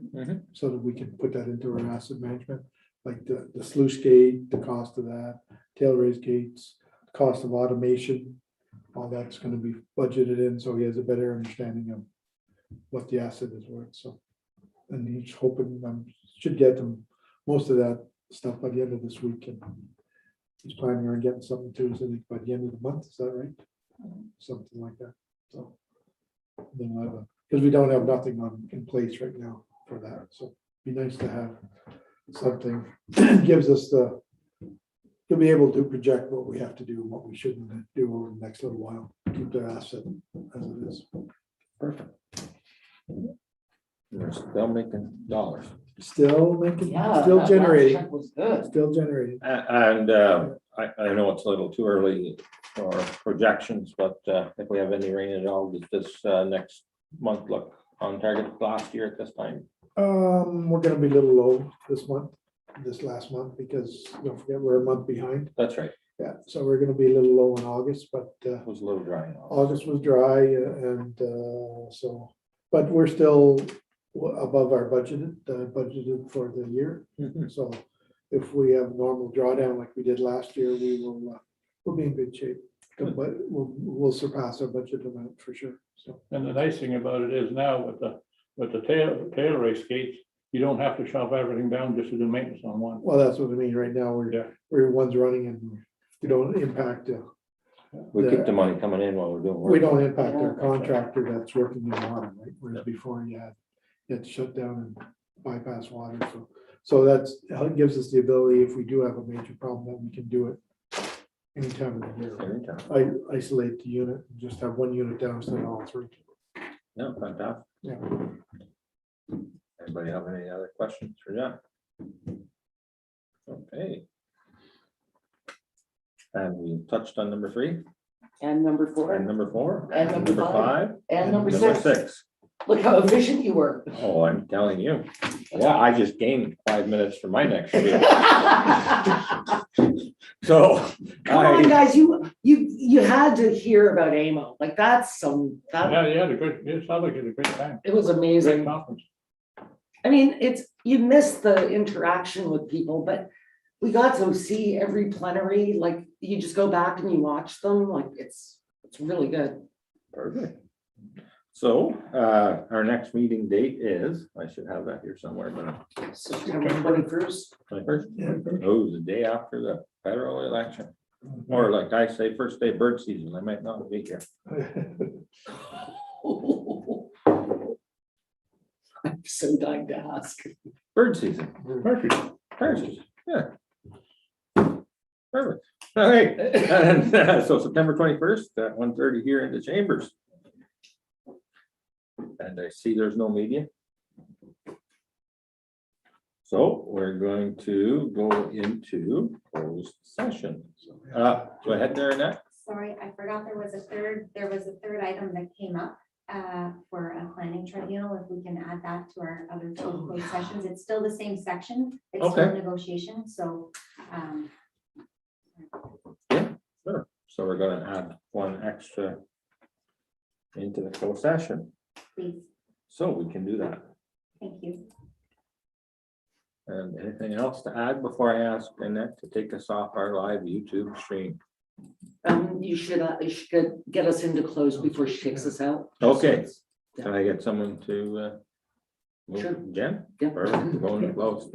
so that we can put that into our asset management, like the sluice gate, the cost of that, tail raise gates, cost of automation, all that's gonna be budgeted in, so he has a better understanding of what the asset is worth, so. And he's hoping, should get them most of that stuff by the end of this week, and he's planning on getting something to us, I think, by the end of the month, is that right? Something like that, so. Then we'll have because we don't have nothing in place right now for that, so it'd be nice to have something, gives us to be able to project what we have to do and what we shouldn't do over the next little while, keep their asset as it is. Perfect. We're still making dollars. Still making, Yeah. still that last generating, check Was good. still generating. And I know it's a little too early for projections, but if we have any rain at all, does this next month look on target with last year at this time? We're gonna be a little low this last month, because don't forget, we're a month behind. That's right. Yeah, so we're gonna be a little low in August, but It was a little dry. August was dry, and so, but we're still above our budgeted for the year. So if we have normal drawdown like we did last year, we'll be in good shape. But we'll surpass our budget amount for sure, so. And the nice thing about it is now with the tail race gates, you don't have to shove everything down just to do maintenance on one. Well, that's what I mean, right now, we're one's running and we don't impact, We keep the money coming in while we're doing work. we don't impact our contractor that's working in water, right? Whereas before you had to shut down and bypass water, so that gives us the ability, if we do have a major problem, that we can do it any time of the year. Anytime. I isolate the unit and just have one unit down instead of all 3. No, fantastic. Yeah. Anybody have any other questions for John? Okay. And we touched on number 3 And number and 4, number 4 And number 5 and number number 6. 6. Look how efficient you were. Oh, I'm telling you. Yeah, I just gained 5 minutes for my next video. So. Come on, guys, you had to hear about AMO, like that's Yeah, you had a good, it sounded like you had a great time. it was Great amazing. conference. I mean, you miss the interaction with people, but we got to see every plenary, like you just go back and you watch them, like it's really good. Perfect. So, our next meeting date is, I should have that here somewhere, but September 21st. 21st. Oh, the day after the federal election. Or like I say, first day bird season, I might not be here. I'm so dying to ask. Bird season, Perfect. perfect, yeah. Perfect, all right, and so September 21st at 1:30 here in the chambers. And I see there's no media. So we're going to go into closed session. Go ahead there, Annette. Sorry, I forgot there was a third item that came up for a planning tribunal. If we can add that to our other 2 closed sessions, it's still the same section. It's still Okay. negotiation, so. Sure. So we're gonna add one extra into the closed session, Please, so we can do that. thank you. And anything else to add before I ask Annette to take us off our live YouTube stream? You should get us into close before she takes us out. Okay. Can I get someone to? Sure. Jen? Yeah. Or going to close?